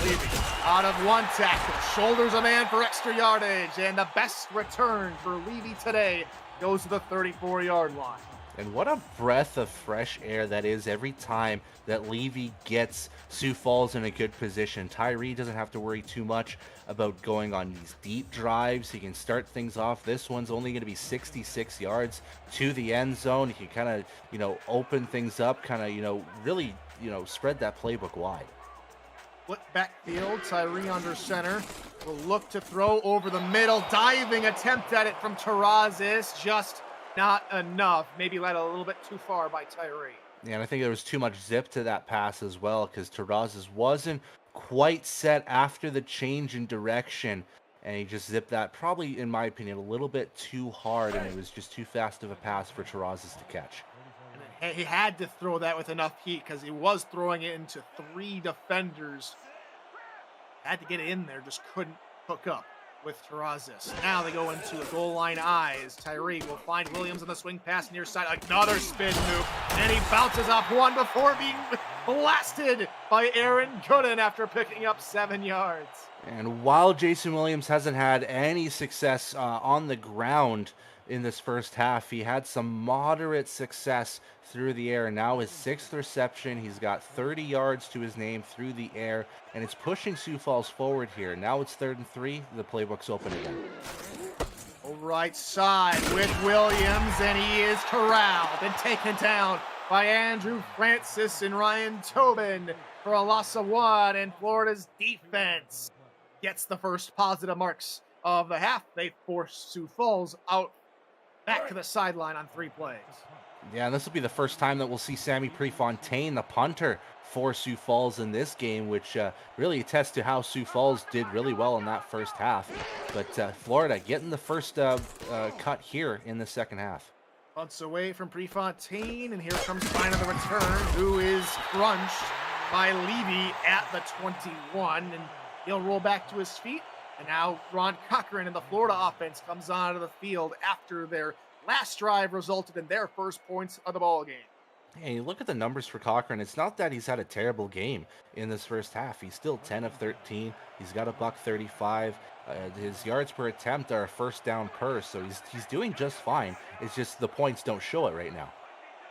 L: Levy out of one tackle, shoulders a man for extra yardage, and the best return for Levy today goes to the 34-yard line.
K: And what a breath of fresh air that is every time that Levy gets Sioux Falls in a good position. Tyree doesn't have to worry too much about going on these deep drives. He can start things off. This one's only going to be 66 yards to the end zone. He can kind of, open things up, really, spread that playbook wide.
L: Split backfield, Tyree under center. Will look to throw over the middle. Diving attempt at it from Terrazas. Just not enough. Maybe led a little bit too far by Tyree.
K: Yeah, and I think there was too much zip to that pass as well, because Terrazas wasn't quite set after the change in direction, and he just zipped that, probably, in my opinion, a little bit too hard, and it was just too fast of a pass for Terrazas to catch.
L: And he had to throw that with enough heat because he was throwing it into three defenders. Had to get it in there, just couldn't hook up with Terrazas. Now they go into a goal line eyes. Tyree will find Williams on the swing pass near side. Another spin move, and he bounces off one before being blasted by Aaron Gooden after picking up 7 yards.
K: And while Jason Williams hasn't had any success on the ground in this first half, he had some moderate success through the air. Now his 6th reception, he's got 30 yards to his name through the air, and it's pushing Sioux Falls forward here. Now it's 3rd and 3. The playbook's open again.
L: Right side with Williams, and he is corralled and taken down by Andrew Francis and Ryan Tobin for a loss of 1, and Florida's defense gets the first positive marks of the half. They force Sioux Falls out back to the sideline on 3 plays.
K: Yeah, and this will be the first time that we'll see Sammy Prefontaine, the punter for Sioux Falls in this game, which really attests to how Sioux Falls did really well in that first half. But Florida getting the first cut here in the second half.
L: Punts away from Prefontaine, and here comes finally the return, who is crunched by Levy at the 21, and he'll roll back to his feet. And now Ron Cochran and the Florida offense comes onto the field after their last drive resulted in their first points of the ball game.
K: Hey, you look at the numbers for Cochran. It's not that he's had a terrible game in this first half. He's still 10 of 13. He's got a $135. His yards per attempt are a first down per, so he's doing just fine. It's just the points don't show it right now.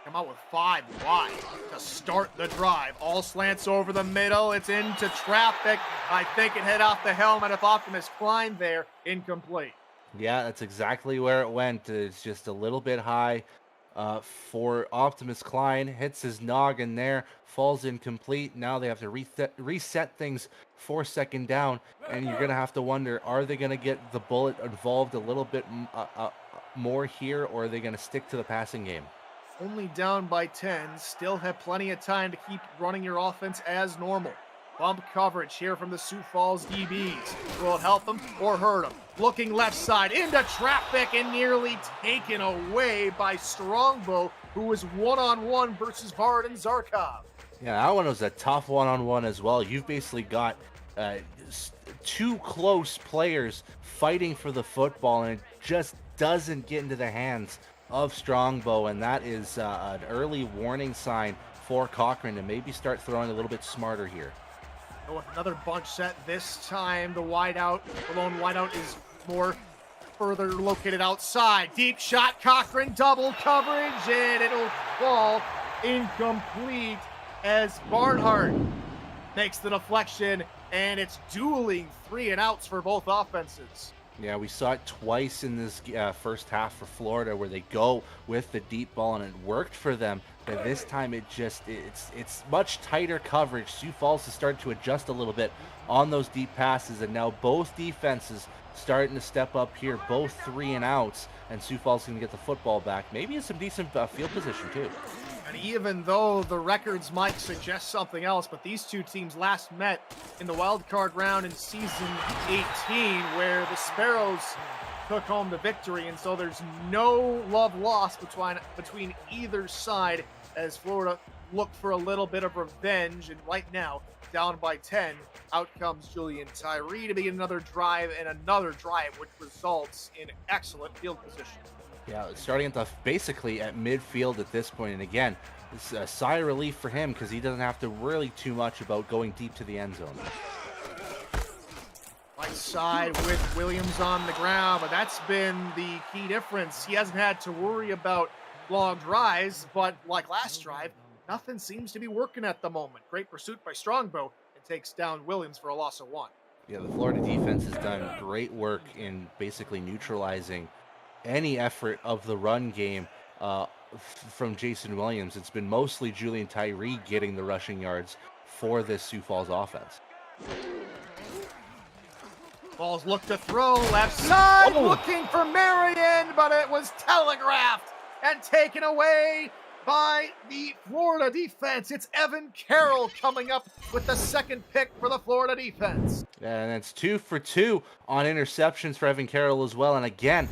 L: come out with 5 wide to start the drive. All slants over the middle. It's into traffic. I think it hit off the helmet of Optimus Klein there. Incomplete.
K: Yeah, that's exactly where it went. It's just a little bit high for Optimus Klein. Hits his noggin there, falls incomplete. Now they have to reset things for second down, and you're going to have to wonder, are they going to get the bullet involved a little bit more here, or are they going to stick to the passing game?
L: Only down by 10. Still have plenty of time to keep running your offense as normal. Bump coverage here from the Sioux Falls DBs. Will it help them or hurt them? Looking left side into traffic and nearly taken away by Strongbow, who was one-on-one versus Vardan Zarkov.
K: Yeah, that one was a tough one-on-one as well. You've basically got 2 close players fighting for the football, and it just doesn't get into the hands of Strongbow, and that is an early warning sign for Cochran to maybe start throwing a little bit smarter here.
L: With another bunch set this time, the lone wideout is more further located outside. Deep shot, Cochran double coverage, and it'll fall incomplete as Barnhart makes the deflection, and it's dueling 3 and outs for both offenses.
K: Yeah, we saw it twice in this first half for Florida, where they go with the deep ball and it worked for them. But this time it's much tighter coverage. Sioux Falls has started to adjust a little bit on those deep passes, and now both defenses starting to step up here, both 3 and outs, and Sioux Falls going to get the football back. Maybe in some decent field position too.
L: And even though the records might suggest something else, but these two teams last met in the wild card round in season 18, where the Sparrows took home the victory, and so there's no love lost between either side as Florida looked for a little bit of revenge, and right now, down by 10, out comes Julian Tyree to begin another drive, which results in excellent field position.
K: Yeah, starting basically at midfield at this point, and again, it's a sigh of relief for him because he doesn't have to worry too much about going deep to the end zone.
L: Right side with Williams on the ground, but that's been the key difference. He hasn't had to worry about long drives, but like last drive, nothing seems to be working at the moment. Great pursuit by Strongbow and takes down Williams for a loss of 1.
K: Yeah, the Florida defense has done great work in basically neutralizing any effort of the run game from Jason Williams. It's been mostly Julian Tyree getting the rushing yards for this Sioux Falls offense.
L: Falls look to throw left side, looking for Marion, but it was telegraphed and taken away by the Florida defense. It's Evan Carroll coming up with the second pick for the Florida defense.
K: And it's 2 for 2 on interceptions for Evan Carroll as well. And again,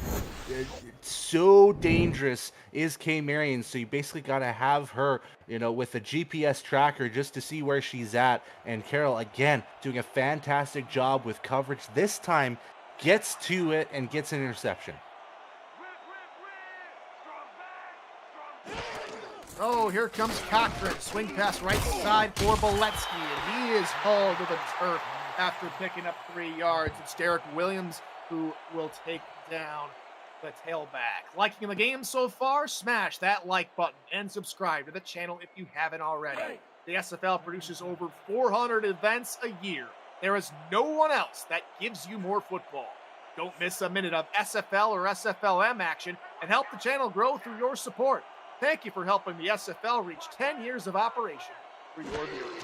K: so dangerous is Kay Marion. So you basically got to have her, with a GPS tracker just to see where she's at. And Carroll, again, doing a fantastic job with coverage. This time, gets to it and gets an interception.
L: Oh, here comes Cochran. Swing pass right side for Boletsky, and he is hauled to the turf after picking up 3 yards. It's Derek Williams who will take down the tailback. Liking the game so far? Smash that like button and subscribe to the channel if you haven't already. The SFL produces over 400 events a year. There is no one else that gives you more football. Don't miss a minute of SFL or SFLM action and help the channel grow through your support. Thank you for helping the SFL reach 10 years of operation for your viewers.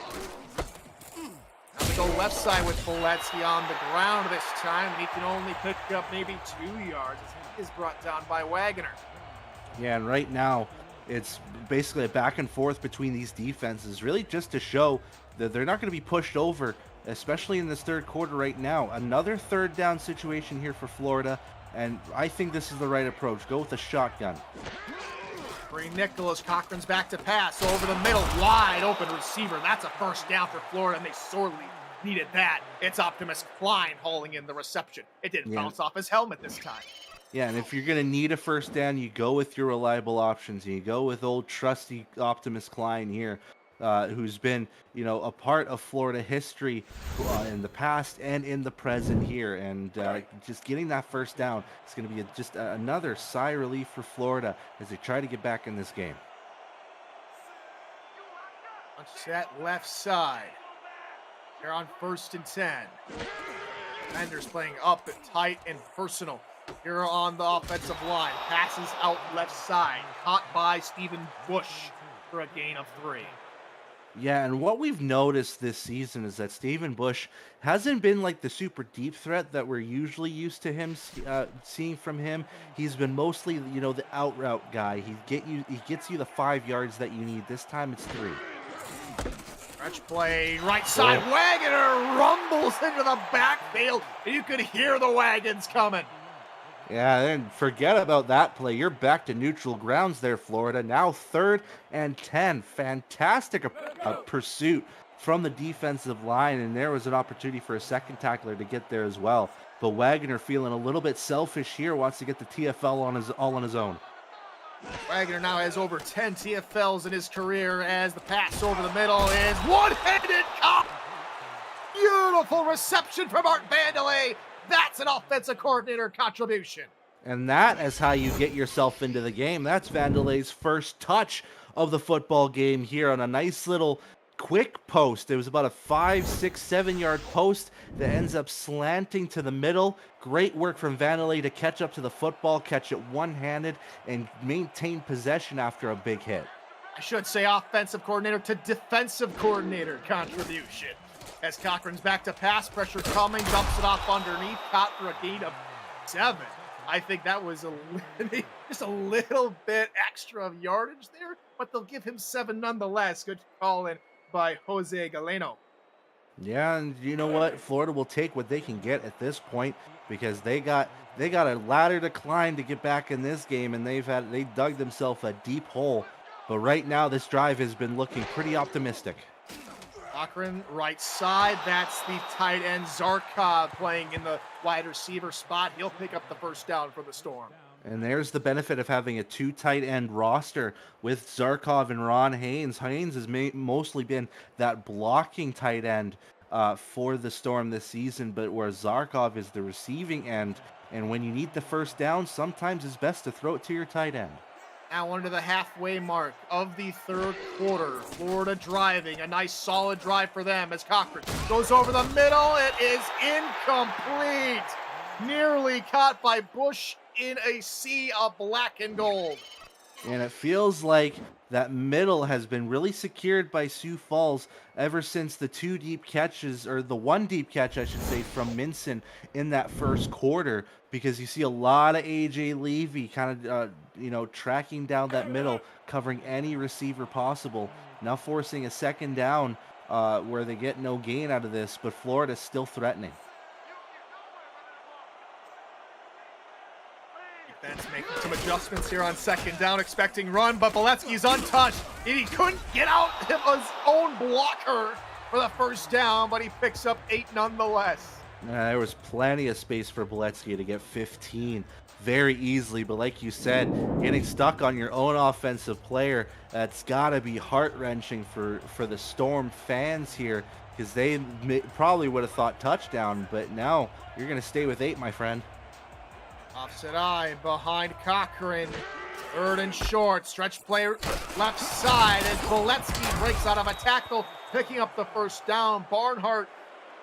L: Now we go left side with Boletsky on the ground this time, and he can only pick up maybe 2 yards as he is brought down by Wagoner.
K: Yeah, and right now, it's basically a back and forth between these defenses, really just to show that they're not going to be pushed over, especially in this third quarter right now. Another third down situation here for Florida, and I think this is the right approach. Go with a shotgun.
L: Green Nicholas, Cochran's back to pass over the middle, wide open receiver. That's a first down for Florida, and they sorely needed that. It's Optimus Klein hauling in the reception. It didn't bounce off his helmet this time.
K: Yeah, and if you're going to need a first down, you go with your reliable options. You go with old trusty Optimus Klein here, who's been, a part of Florida history in the past and in the present here. And just getting that first down is going to be just another sigh of relief for Florida as they try to get back in this game.
L: Launch set left side. They're on 1st and 10. Defenders playing up tight and personal. Here on the offensive line. Passes out left side. Caught by Stephen Bush for a gain of 3.
K: Yeah, and what we've noticed this season is that Stephen Bush hasn't been like the super deep threat that we're usually used to him seeing from him. He's been mostly, the out route guy. He gets you the 5 yards that you need. This time it's 3.
L: Stretch play, right side. Wagoner rumbles into the backfield, and you could hear the wagons coming.
K: Yeah, and forget about that play. You're back to neutral grounds there, Florida. Now 3rd and 10. Fantastic pursuit from the defensive line, and there was an opportunity for a second tackler to get there as well. But Wagner feeling a little bit selfish here, wants to get the TFL all on his own.
L: Wagner now has over 10 TFLs in his career as the pass over the middle is one-handed caught. Beautiful reception from Art Vandelay. That's an offensive coordinator contribution.
K: And that is how you get yourself into the game. That's Vandelay's first touch of the football game here on a nice little quick post. It was about a 5, 6, 7 yard post that ends up slanting to the middle. Great work from Vandelay to catch up to the football, catch it one-handed, and maintain possession after a big hit.
L: I should say offensive coordinator to defensive coordinator contribution. As Cochran's back to pass, pressure coming, dumps it off underneath, caught for a gain of 7. I think that was just a little bit extra of yardage there, but they'll give him 7 nonetheless. Good call in by Jose Galeno.
K: Yeah, and you know what? Florida will take what they can get at this point because they got a ladder to climb to get back in this game, and they dug themselves a deep hole. But right now, this drive has been looking pretty optimistic.
L: Cochran, right side. That's the tight end Zarkov playing in the wide receiver spot. He'll pick up the first down for the Storm.
K: And there's the benefit of having a 2 tight end roster with Zarkov and Ron Haynes. Haynes has mostly been that blocking tight end for the Storm this season, but where Zarkov is the receiving end. And when you need the first down, sometimes it's best to throw it to your tight end.
L: Now under the halfway mark of the 3rd quarter. Florida driving. A nice solid drive for them as Cochran goes over the middle. It is incomplete. Nearly caught by Bush in a sea of black and gold.
K: And it feels like that middle has been really secured by Sioux Falls ever since the 2 deep catches, or the 1 deep catch, I should say, from Minson in that first quarter, because you see a lot of AJ Levy kind of, tracking down that middle, covering any receiver possible. Now forcing a second down where they get no gain out of this, but Florida's still threatening.
L: Defense making some adjustments here on second down, expecting run, but Boletsky's untouched. He couldn't get out of his own blocker for the first down, but he picks up 8 nonetheless.
K: There was plenty of space for Boletsky to get 15 very easily, but like you said, getting stuck on your own offensive player, that's got to be heart-wrenching for the Storm fans here, because they probably would have thought touchdown, but now you're going to stay with 8, my friend.
L: Offset eye behind Cochran. 3rd and short. Stretch play left side as Boletsky breaks out of a tackle, picking up the first down. Barnhart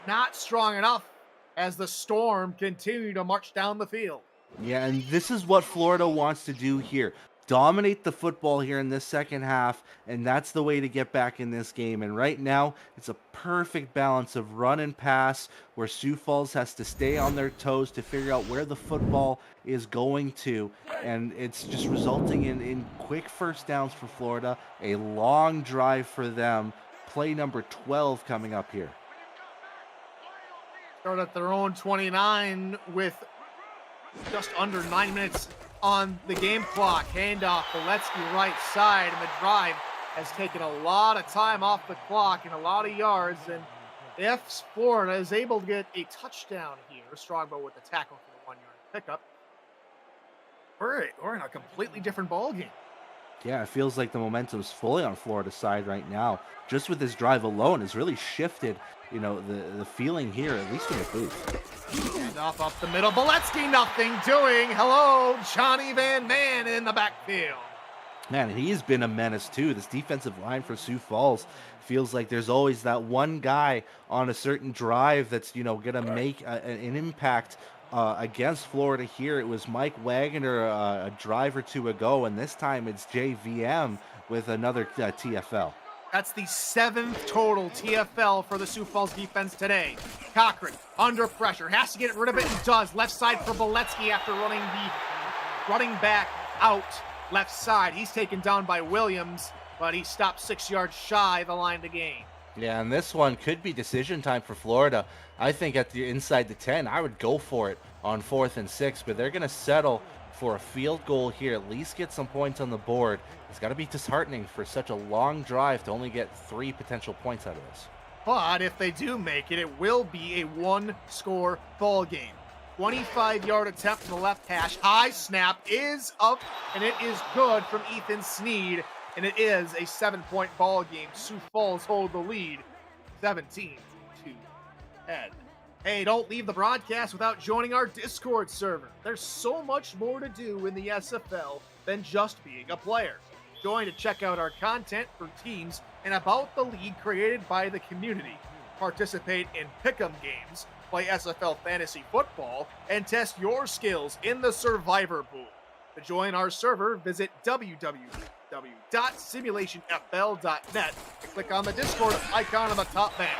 L: not strong enough as the Storm continue to march down the field.
K: Yeah, and this is what Florida wants to do here. Dominate the football here in this second half, and that's the way to get back in this game. And right now, it's a perfect balance of run and pass, where Sioux Falls has to stay on their toes to figure out where the football is going to, and it's just resulting in quick first downs for Florida, a long drive for them. Play number 12 coming up here.
L: Start at their own 29 with just under 9 minutes on the game clock. Handoff, Boletsky right side, and the drive has taken a lot of time off the clock and a lot of yards, and if Florida is able to get a touchdown here, Strongbow with the tackle for the 1-yard pickup, we're in a completely different ballgame.
K: Yeah, it feels like the momentum's fully on Florida's side right now. Just with this drive alone has really shifted, the feeling here, at least in the booth.
L: And off up the middle, Boletsky, nothing doing. Hello, Johnny Van Man in the backfield.
K: Man, he's been a menace too. This defensive line for Sioux Falls feels like there's always that one guy on a certain drive that's, going to make an impact against Florida here. It was Mike Wagner a drive or two ago, and this time it's JVM with another TFL.
L: That's the 7th total TFL for the Sioux Falls defense today. Cochran, under pressure, has to get rid of it and does. Left side for Boletsky after running the running back out left side. He's taken down by Williams, but he stopped 6 yards shy the line to gain.
K: Yeah, and this one could be decision time for Florida. I think at the inside the 10, I would go for it on 4th and 6, but they're going to settle for a field goal here, at least get some points on the board. It's got to be disheartening for such a long drive to only get 3 potential points out of this.
L: But if they do make it, it will be a 1-score ball game. 25-yard attempt from the left hash. High snap is up, and it is good from Ethan Sneed, and it is a 7-point ball game. Sioux Falls hold the lead, 17-10. Hey, don't leave the broadcast without joining our Discord server. There's so much more to do in the SFL than just being a player. Join to check out our content for teams and about the league created by the community. Participate in pick'em games, play SFL fantasy football, and test your skills in the Survivor Pool. To join our server, visit www.simulationfl.net and click on the Discord icon on the top banner.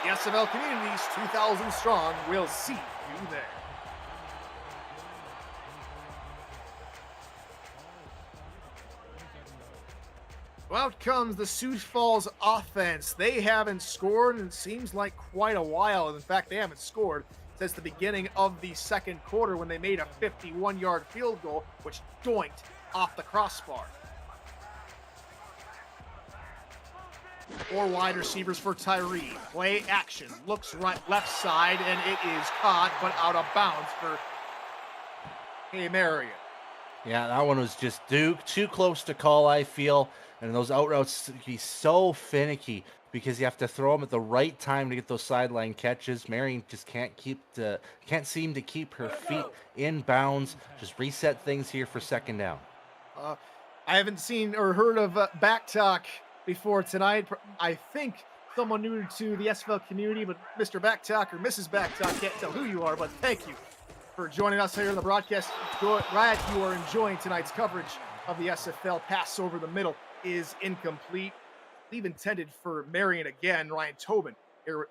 L: The SFL community is 2,000 strong. We'll see you there. Well, out comes the Sioux Falls offense. They haven't scored in it seems like quite a while. In fact, they haven't scored since the beginning of the second quarter when they made a 51-yard field goal, which doinked off the crossbar. 4 wide receivers for Tyree. Play action. Looks right, left side, and it is caught, but out of bounds for Marion.
K: Yeah, that one was just too close to call, I feel. And those out routes be so finicky because you have to throw them at the right time to get those sideline catches. Marion just can't seem to keep her feet in bounds. Just reset things here for second down.
L: I haven't seen or heard of back talk before tonight. I think someone new to the SFL community, but Mr. Backtalk or Mrs. Backtalk, can't tell who you are, but thank you for joining us here in the broadcast. Glad you are enjoying tonight's coverage of the SFL. Pass over the middle is incomplete. Leave intended for Marion again. Ryan Tobin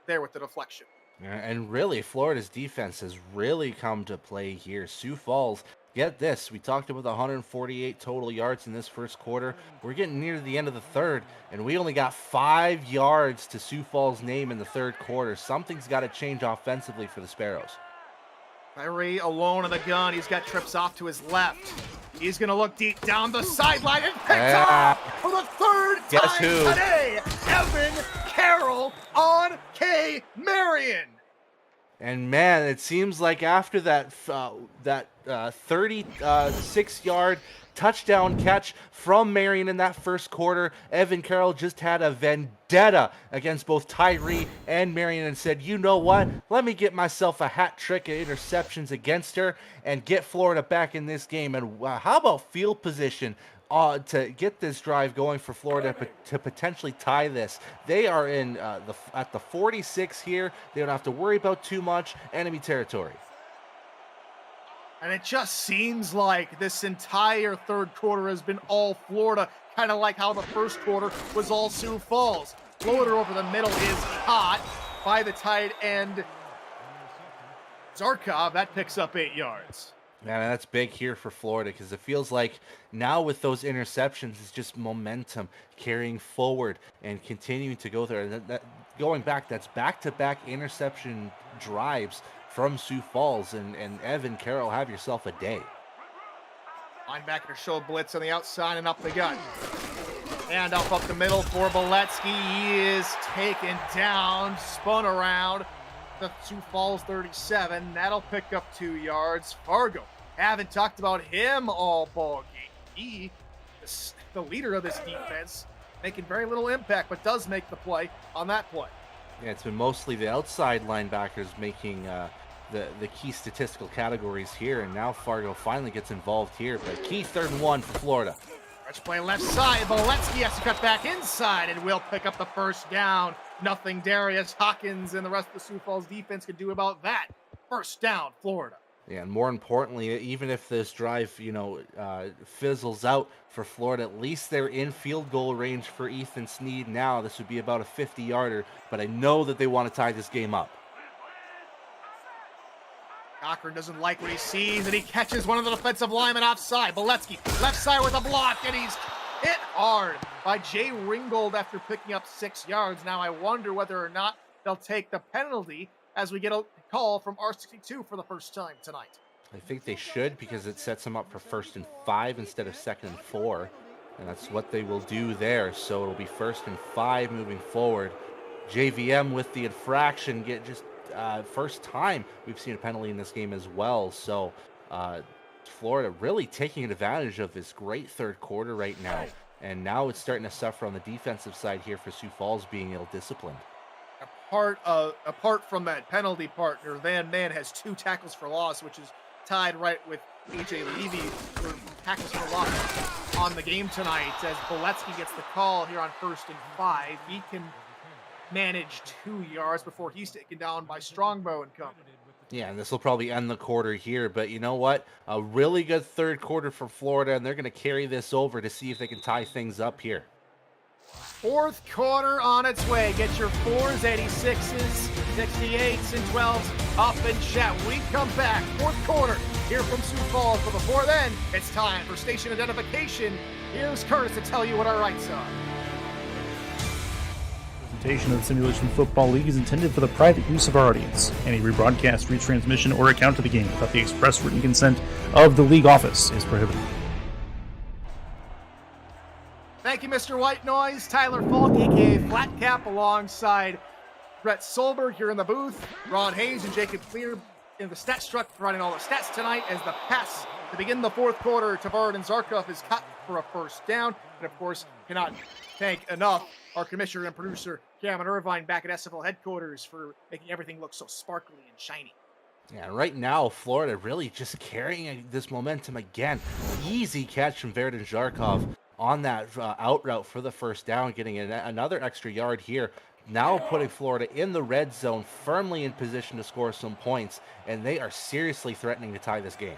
L: there with the deflection.
K: And really, Florida's defense has really come to play here. Sioux Falls, get this, we talked about the 148 total yards in this first quarter. We're getting near the end of the third, and we only got 5 yards to Sioux Falls' name in the third quarter. Something's got to change offensively for the Sparrows.
L: Tyree alone in the gun. He's got trips off to his left. He's going to look deep down the sideline and picked off for the third time today. Evan Carroll on K. Marion.
K: And man, it seems like after that 36-yard touchdown catch from Marion in that first quarter, Evan Carroll just had a vendetta against both Tyree and Marion and said, you know what, let me get myself a hat trick of interceptions against her and get Florida back in this game. And how about field position to get this drive going for Florida to potentially tie this? They are in at the 46 here. They don't have to worry about too much enemy territory.
L: And it just seems like this entire third quarter has been all Florida, kind of like how the first quarter was all Sioux Falls. Floater over the middle is caught by the tight end Zarkov. That picks up 8 yards.
K: Man, that's big here for Florida because it feels like now with those interceptions, it's just momentum carrying forward and continuing to go there. And going back, that's back-to-back interception drives from Sioux Falls, and Evan Carroll, have yourself a day.
L: Linebacker show blitz on the outside and up the gut. And up the middle for Boletsky. He is taken down, spun around the Sioux Falls 37. That'll pick up 2 yards. Fargo, haven't talked about him all ball game. He is the leader of this defense, making very little impact, but does make the play on that play.
K: Yeah, it's been mostly the outside linebackers making the key statistical categories here, and now Fargo finally gets involved here. But key 3rd and 1 for Florida.
L: Stretch play left side. Boletsky has to cut back inside and will pick up the first down. Nothing Darius Hawkins and the rest of the Sioux Falls defense could do about that. First down, Florida.
K: Yeah, and more importantly, even if this drive, fizzles out for Florida, at least they're in field goal range for Ethan Sneed now. This would be about a 50-yarder, but I know that they want to tie this game up.
L: Cochran doesn't like what he sees, and he catches one of the defensive linemen offside. Boletsky, left side with a block, and he's hit hard by Jay Ringgold after picking up 6 yards. Now I wonder whether or not they'll take the penalty as we get a call from R62 for the first time tonight.
K: I think they should, because it sets them up for 1st and 5 instead of 2nd and 4, and that's what they will do there. So it'll be 1st and 5 moving forward. JVM with the infraction, get just first time we've seen a penalty in this game as well. So Florida really taking advantage of this great third quarter right now, and now it's starting to suffer on the defensive side here for Sioux Falls being ill-disciplined.
L: Apart from that penalty partner, Van Man has 2 tackles for loss, which is tied right with AJ Levy for tackles for loss on the game tonight. As Boletsky gets the call here on 1st and 5, he can manage 2 yards before he's taken down by Strongbow and company.
K: Yeah, and this will probably end the quarter here, but you know what? A really good third quarter for Florida, and they're going to carry this over to see if they can tie things up here.
L: Fourth quarter on its way. Get your 4s, 86s, 68s, and 12s up and chat. We come back, fourth quarter, here from Sioux Falls. But before then, it's time for station identification. Here's Curtis to tell you what our rights are.
M: Presentation of the Simulation Football League is intended for the private use of our audience. Any rebroadcast, retransmission, or account of the game without the express written consent of the league office is prohibited.
L: Thank you, Mr. White Noise. Tyler Falk, a.k.a. Flat Cap, alongside Brett Solberg here in the booth. Ron Hayes and Jacob Clear in the stats truck providing all the stats tonight as the pass to begin the fourth quarter to Varden Zarkov is cut for a first down. And, of course, cannot thank enough our commissioner and producer, Cameron Irvine, back at SFL headquarters for making everything look so sparkly and shiny.
K: Yeah, right now, Florida really just carrying this momentum again. Easy catch from Varden Zarkov on that out route for the first down, getting another extra yard here. Now putting Florida in the red zone, firmly in position to score some points, and they are seriously threatening to tie this game.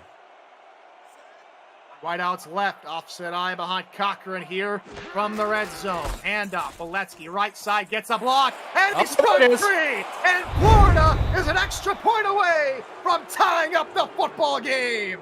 L: Wideouts left, offset eye behind Cochran here from the red zone. Handoff, Boletsky, right side, gets a block, and he's going free! And Florida is an extra point away from tying up the football game!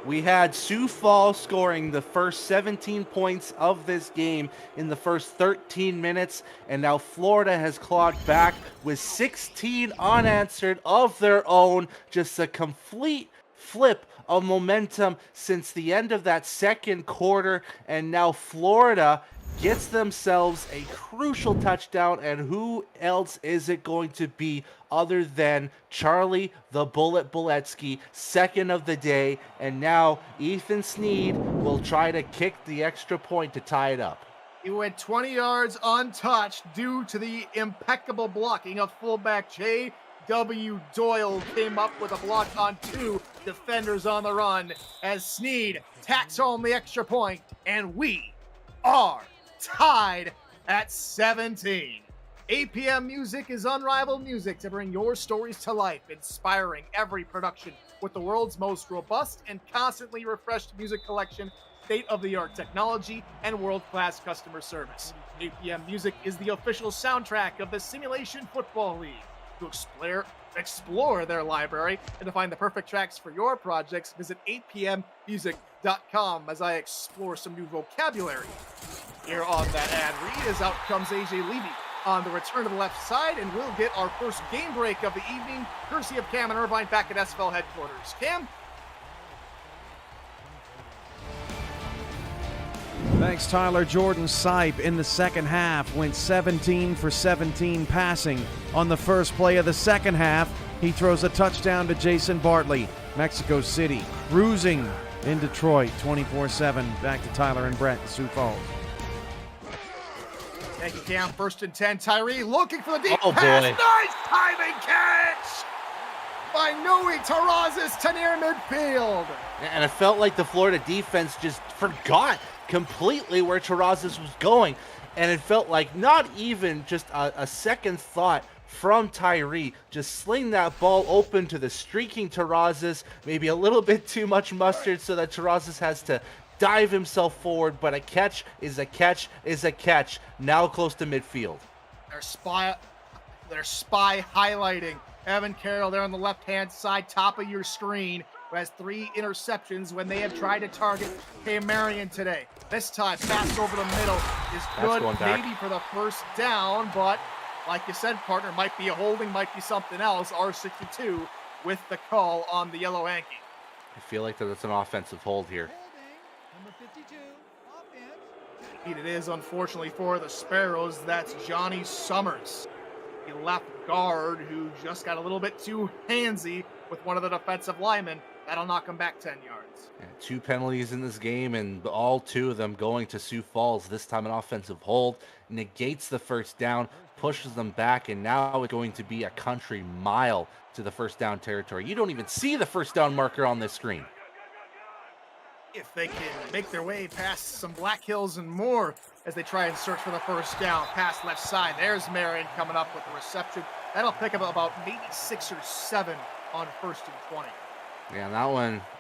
K: We had Sioux Falls scoring the first 17 points of this game in the first 13 minutes, and now Florida has clawed back with 16 unanswered of their own. Just a complete flip of momentum since the end of that second quarter, and now Florida gets themselves a crucial touchdown, and who else is it going to be other than Charlie the Bullet Boletsky, second of the day, and now Ethan Sneed will try to kick the extra point to tie it up.
L: He went 20 yards untouched due to the impeccable blocking of fullback J.W. Doyle. Came up with a block on 2 defenders on the run as Sneed tacks home the extra point, and we are tied at 17. APM Music is unrivaled music to bring your stories to life, inspiring every production with the world's most robust and constantly refreshed music collection, state-of-the-art technology, and world-class customer service. APM Music is the official soundtrack of the Simulation Football League. To explore their library and to find the perfect tracks for your projects, visit apmmusic.com as I explore some new vocabulary. Here on that ad read, as out comes AJ Levy on the return to the left side, and we'll get our first game break of the evening, courtesy of Cam and Irvine back at SFL headquarters. Cam?
N: Thanks, Tyler. Jordan Sipe in the second half went 17 for 17 passing. On the first play of the second half, he throws a touchdown to Jason Bartley. Mexico City cruising in Detroit 24-7. Back to Tyler and Brett in Sioux Falls.
L: Thank you, Cam. 1st and 10. Tyree looking for the deep pass.
K: Boy.
L: Nice timing catch by Noe Terrazas to near midfield.
K: And it felt like the Florida defense just forgot completely where Terrazas was going. And it felt like not even just a second thought from Tyree. Just sling that ball open to the streaking Terrazas. Maybe a little bit too much mustard so that Terrazas has to dive himself forward. But a catch is a catch is a catch. Now close to midfield.
L: Their spy highlighting Evan Carroll there on the left-hand side, top of your screen, who has 3 interceptions when they have tried to target K. Marion today. This time, pass over the middle is good, maybe for the first down, but like you said, partner, might be a holding, might be something else. R62 with the call on the yellow hanky.
K: I feel like that's an offensive hold here.
C: Number 52, offense.
L: It is, unfortunately, for the Sparrows. That's Johnny Summers, the left guard, who just got a little bit too handsy with one of the defensive linemen. That'll knock him back 10 yards.
K: Yeah, 2 penalties in this game, and all 2 of them going to Sioux Falls. This time an offensive hold negates the first down, pushes them back, and now it's going to be a country mile to the first down territory. You don't even see the first down marker on this screen.
L: If they can make their way past some Black Hills and more as they try and search for the first down. Pass left side. There's Marion coming up with the reception. That'll pick up about maybe 6 or 7 on 1st and 20.
K: Yeah,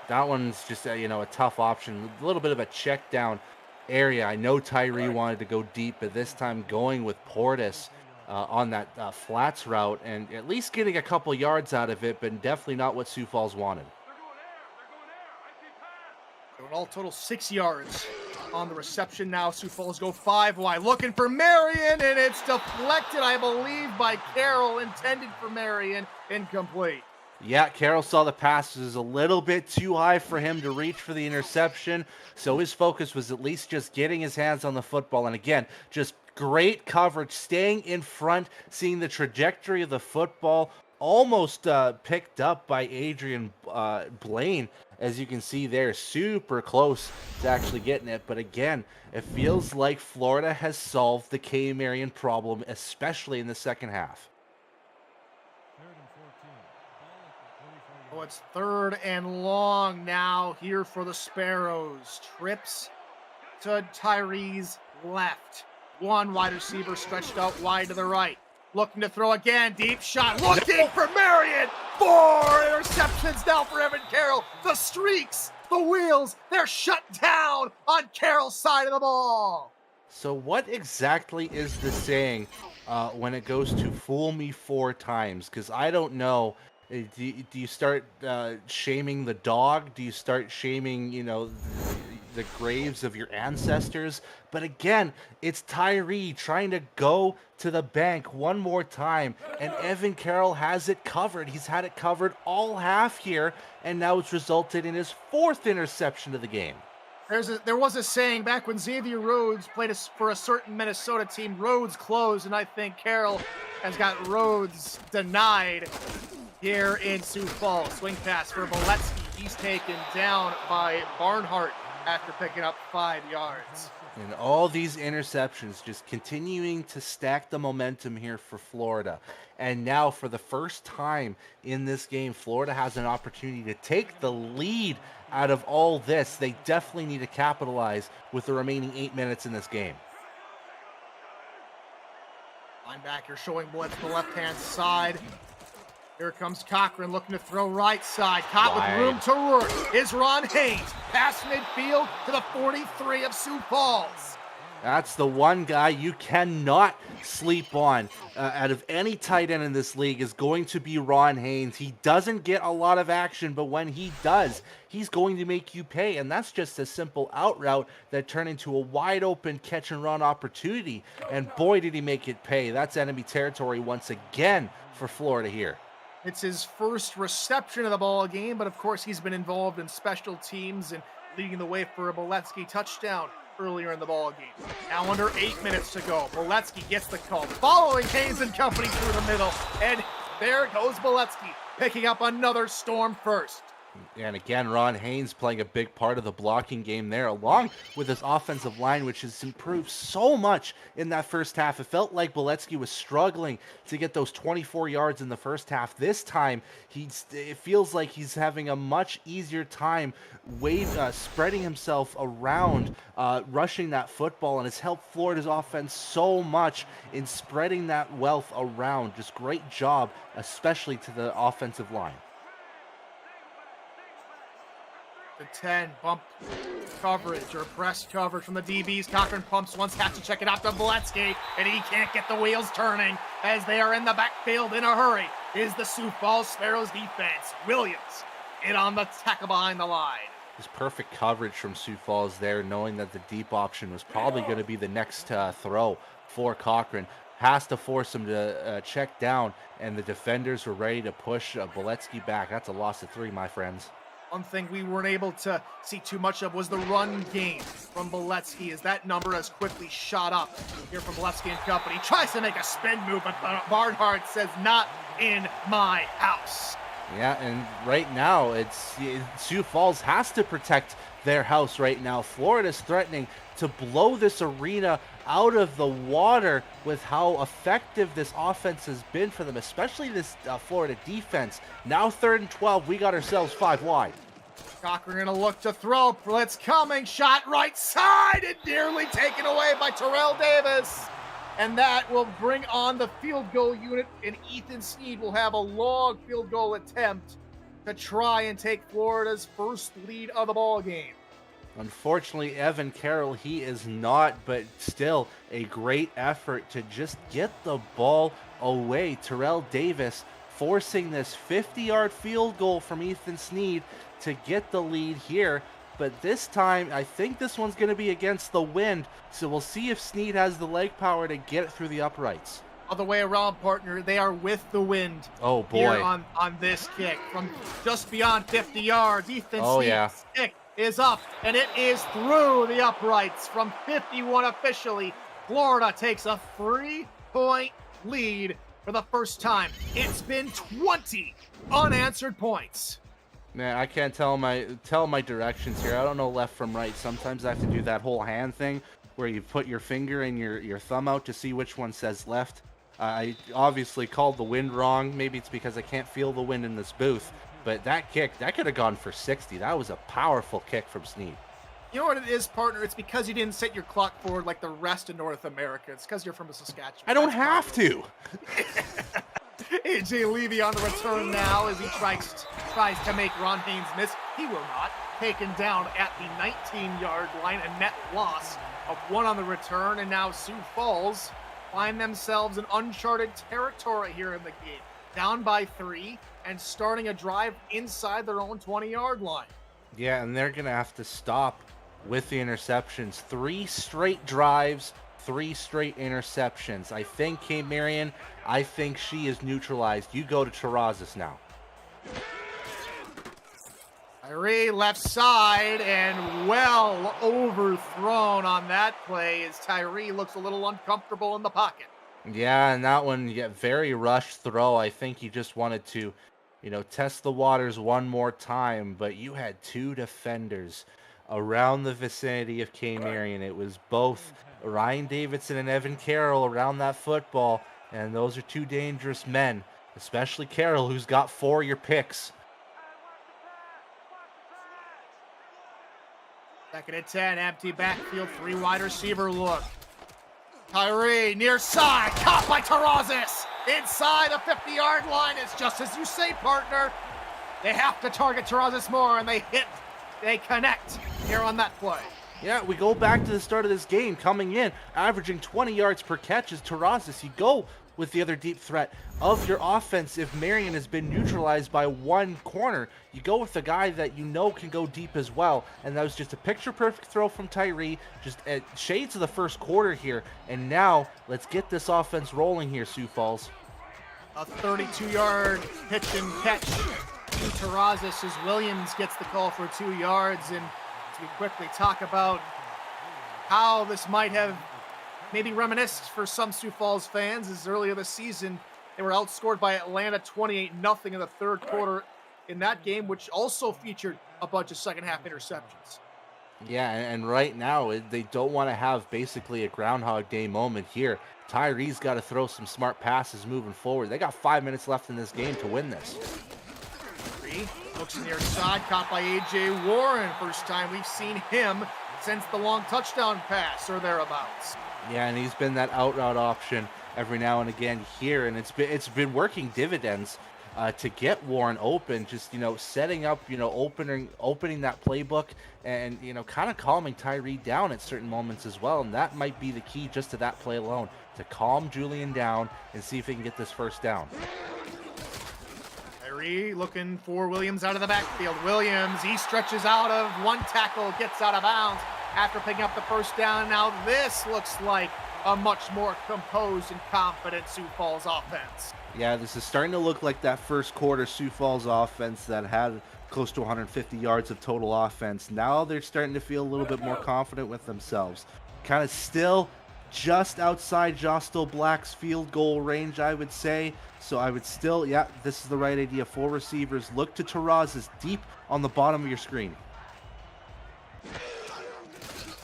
K: that one's just a tough option. A little bit of a check down area. I know Tyree wanted to go deep, but this time going with Portis on that flats route and at least getting a couple yards out of it, but definitely not what Sioux Falls wanted.
L: So an all total 6 yards on the reception. Now Sioux Falls go 5 wide, looking for Marion, and it's deflected, I believe, by Carroll, intended for Marion, incomplete.
K: Yeah, Carroll saw the pass was a little bit too high for him to reach for the interception, so his focus was at least just getting his hands on the football. And again, just great coverage, staying in front, seeing the trajectory of the football, almost picked up by Adrian Blaine. As you can see there, super close to actually getting it. But again, it feels like Florida has solved the K. Marion problem, especially in the second half.
L: Oh, it's 3rd and long now here for the Sparrows. Trips to Tyree's left. 1 wide receiver stretched out wide to the right. Looking to throw again. Deep shot. Looking for Marion. 4 interceptions now for Evan Carroll. The streaks, the wheels, they're shut down on Carroll's side of the ball.
K: So what exactly is the saying when it goes to fool me 4 times? Because I don't know. Do you start shaming the dog? Do you start shaming, the graves of your ancestors? But again, it's Tyree trying to go to the bank one more time, and Evan Carroll has it covered. He's had it covered all half here, and now it's resulted in his 4th interception of the game.
L: There was a saying back when Xavier Rhodes played for a certain Minnesota team, Rhodes closed, and I think Carroll has got Rhodes denied here in Sioux Falls. Swing pass for Boletsky. He's taken down by Barnhart after picking up 5 yards.
K: And all these interceptions just continuing to stack the momentum here for Florida. And now for the first time in this game, Florida has an opportunity to take the lead out of all this. They definitely need to capitalize with the remaining 8 minutes in this game.
L: Linebacker showing blitz to the left-hand side. Here comes Cochran looking to throw right side. Caught with room to work is Ron Haynes. Pass midfield to the 43 of Sioux Falls.
K: That's the one guy you cannot sleep on out of any tight end in this league is going to be Ron Haynes. He doesn't get a lot of action, but when he does, he's going to make you pay. And that's just a simple out route that turned into a wide open catch and run opportunity. And boy, did he make it pay. That's enemy territory once again for Florida here.
L: It's his first reception of the ball game, but of course he's been involved in special teams and leading the way for a Boletsky touchdown earlier in the ball game. Now under 8 minutes to go. Boletsky gets the call, following Haynes and company through the middle, and there goes Boletsky, picking up another Storm first.
K: And again, Ron Haynes playing a big part of the blocking game there, along with his offensive line, which has improved so much in that first half. It felt like Boletsky was struggling to get those 24 yards in the first half. This time, it feels like he's having a much easier time spreading himself around, rushing that football, and it's helped Florida's offense so much in spreading that wealth around. Just great job, especially to the offensive line.
L: The 10, bump coverage or press coverage from the DBs. Cochran pumps once, has to check it out to Boletsky, and he can't get the wheels turning as they are in the backfield in a hurry. Is the Sioux Falls Sparrows defense. Williams in on the tackle behind the line.
K: Just perfect coverage from Sioux Falls there, knowing that the deep option was probably going to be the next throw for Cochran. Has to force him to check down, and the defenders were ready to push Boletsky back. That's a loss of 3, my friends.
L: One thing we weren't able to see too much of was the run game from Boletsky, as that number has quickly shot up here from Boletsky and company. Tries to make a spin move, but Barnhart says, not in my house.
K: Yeah, and right now, Sioux Falls has to protect their house right now. Florida's threatening to blow this arena out of the water with how effective this offense has been for them, especially this Florida defense. Now 3rd and 12, we got ourselves 5 wide.
L: Cochran gonna look to throw. Blitz coming, shot right side, and nearly taken away by Terrell Davis. And that will bring on the field goal unit, and Ethan Sneed will have a long field goal attempt to try and take Florida's first lead of the ball game.
K: Unfortunately, Evan Carroll, he is not, but still a great effort to just get the ball away. Terrell Davis forcing this 50-yard field goal from Ethan Sneed to get the lead here. But this time, I think this one's going to be against the wind, so we'll see if Sneed has the leg power to get it through the uprights.
L: Other way around, partner, they are with the wind.
K: Oh, boy.
L: Here on this kick from just beyond 50 yards. Ethan Sneed's kick is up, and it is through the uprights from 51 officially. Florida takes a 3-point lead for the first time. It's been 20 unanswered points.
K: Man, I can't tell my directions here. I don't know left from right. Sometimes I have to do that whole hand thing where you put your finger and your thumb out to see which one says left. I obviously called the wind wrong. Maybe it's because I can't feel the wind in this booth. But that kick, that could have gone for 60. That was a powerful kick from Sneed.
L: You know what it is, partner? It's because you didn't set your clock forward like the rest of North America. It's because you're from Saskatchewan.
K: I don't have to.
L: AJ Levy on the return now as he tries to make Ron Haynes miss. He will not. Taken down at the 19-yard line. A net loss of 1 on the return. And now Sioux Falls find themselves in uncharted territory here in the game. Down by 3 and starting a drive inside their own 20-yard line.
K: Yeah, and they're going to have to stop with the interceptions. 3 straight drives, 3 straight interceptions. I think, Kate Marion, I think she is neutralized. You go to Terrazas now.
L: Tyree left side and well overthrown on that play as Tyree looks a little uncomfortable in the pocket.
K: Yeah, and that one, very rushed throw. I think he just wanted to, test the waters one more time, but you had 2 defenders around the vicinity of K. Marion. It was both Ryan Davidson and Evan Carroll around that football, and those are 2 dangerous men, especially Carroll, who's got 4 of your picks.
L: 2nd and 10, empty backfield, 3 wide receiver look. Tyree near side, caught by Terrazas. Inside the 50-yard line. It's just as you say, partner. They have to target Terrazas more, and they connect here on that play.
K: Yeah, we go back to the start of this game, coming in, averaging 20 yards per catch as Terrazas. You go with the other deep threat of your offense. If Marion has been neutralized by 1 corner, you go with the guy that can go deep as well. And that was just a picture-perfect throw from Tyree, just at shades of the first quarter here. And now, let's get this offense rolling here, Sioux Falls.
L: A 32-yard pitch and catch to Terrazas as Williams gets the call for 2 yards. And as we quickly talk about how this might have maybe reminisced for some Sioux Falls fans, as earlier this season they were outscored by Atlanta 28-0 in the 3rd quarter in that game, which also featured a bunch of second half interceptions.
K: Yeah, and right now they don't want to have basically a Groundhog Day moment here. Tyree's got to throw some smart passes moving forward. They got 5 minutes left in this game to win this.
L: Tyree looks near side, caught by A.J. Warren. First time we've seen him since the long touchdown pass or thereabouts.
K: Yeah, and he's been that out route option every now and again here, and it's been working dividends to get Warren open. Just setting up, opening that playbook, and kind of calming Tyree down at certain moments as well. And that might be the key just to that play alone, to calm Julian down and see if he can get this first down.
L: Tyree looking for Williams out of the backfield. Williams, he stretches out of one tackle, gets out of bounds after picking up the first down. Now this looks like a much more composed and confident Sioux Falls offense.
K: Yeah, this is starting to look like that first quarter Sioux Falls offense that had close to 150 yards of total offense. Now they're starting to feel a little bit more confident with themselves. Kind of still just outside Jostel Black's field goal range, I would say. So I would still, yeah, this is the right idea. 4 receivers. Look to Taraz is deep on the bottom of your screen.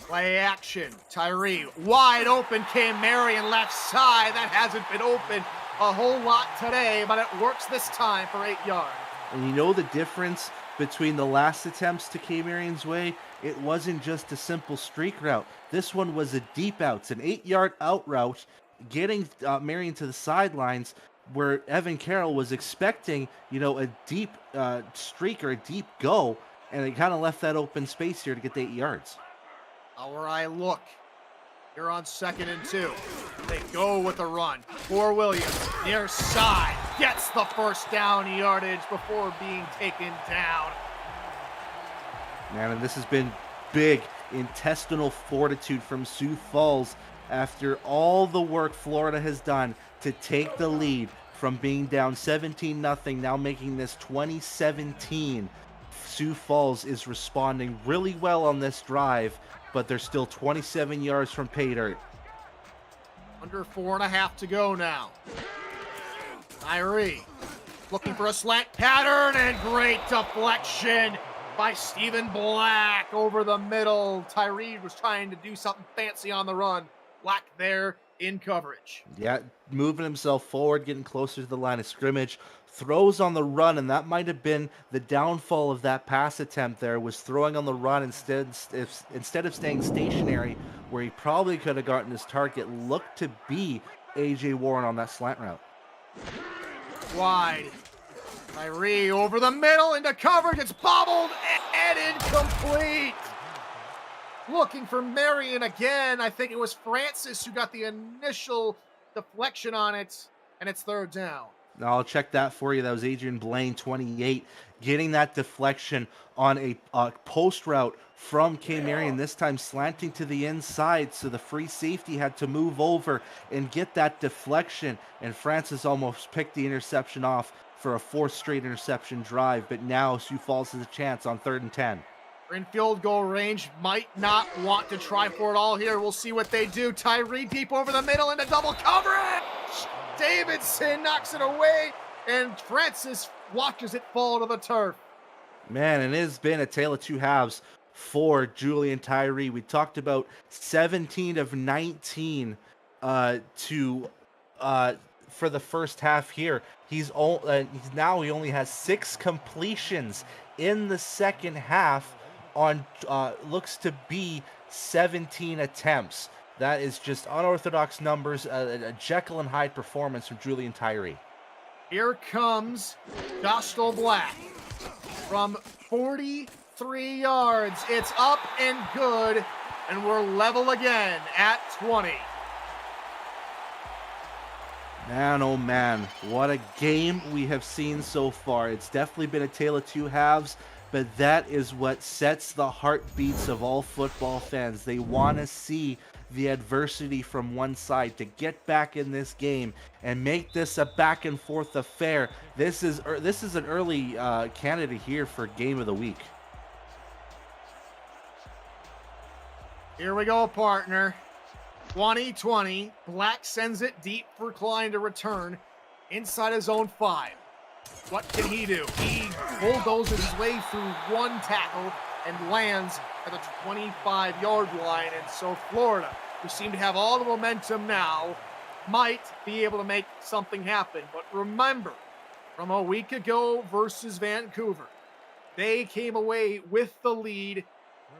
L: Play action. Tyree wide open. Cam Marion left side. That hasn't been open a whole lot today, but it works this time for 8 yards.
K: And you know the difference between the last attempts to K. Marion's way? It wasn't just a simple streak route. This one was a deep out. It's an 8-yard out route, getting Marion to the sidelines, where Evan Carroll was expecting, a deep streak or a deep go, and it kind of left that open space here to get the 8 yards.
L: Our eye look. Here on 2nd and 2. They go with a run. For Williams, near side, gets the first down yardage before being taken down.
K: Man, and this has been big intestinal fortitude from Sioux Falls after all the work Florida has done to take the lead from being down 17-0, now making this 20-17. Sioux Falls is responding really well on this drive, but they're still 27 yards from pay dirt.
L: Under 4.5 to go now. Tyree looking for a slant pattern, and great deflection by Stephen Black over the middle. Tyree was trying to do something fancy on the run. Black there in coverage.
K: Yeah, moving himself forward, getting closer to the line of scrimmage. Throws on the run, and that might have been the downfall of that pass attempt there, was throwing on the run instead of staying stationary, where he probably could have gotten his target. Looked to be A.J. Warren on that slant route.
L: Wide. Tyree over the middle into coverage. It's bobbled and incomplete. Looking for Marion again. I think it was Francis who got the initial deflection on it, and it's 3rd down.
K: Now I'll check that for you. That was Adrian Blaine, 28, getting that deflection on a post route from K. Marion, this time slanting to the inside, so the free safety had to move over and get that deflection, and Francis almost picked the interception off for a 4th straight interception drive, but now Sioux Falls has a chance on 3rd and 10.
L: In field goal range, might not want to try for it all here. We'll see what they do. Tyree deep over the middle into double coverage. Davidson knocks it away, and Francis watches it fall to the turf.
K: Man, and it has been a tale of 2 halves for Julian Tyree. We talked about 17 of 19 for the first half here. He only has 6 completions in the second half on looks to be 17 attempts. That is just unorthodox numbers, a Jekyll and Hyde performance from Julian Tyree.
L: Here comes Jostel Black from 43 yards. It's up and good, and we're level again at 20.
K: Man, oh man, what a game we have seen so far. It's definitely been a tale of 2 halves, but that is what sets the heartbeats of all football fans. They want to see the adversity from one side to get back in this game and make this a back and forth affair. This is an early candidate here for game of the week.
L: Here we go, partner. 2020. Black sends it deep for Klein to return inside his own 5. What can he do? He bulldozes his way through one tackle and lands at the 25-yard line. And so Florida, who seem to have all the momentum now, might be able to make something happen. But remember, from a week ago versus Vancouver, they came away with the lead,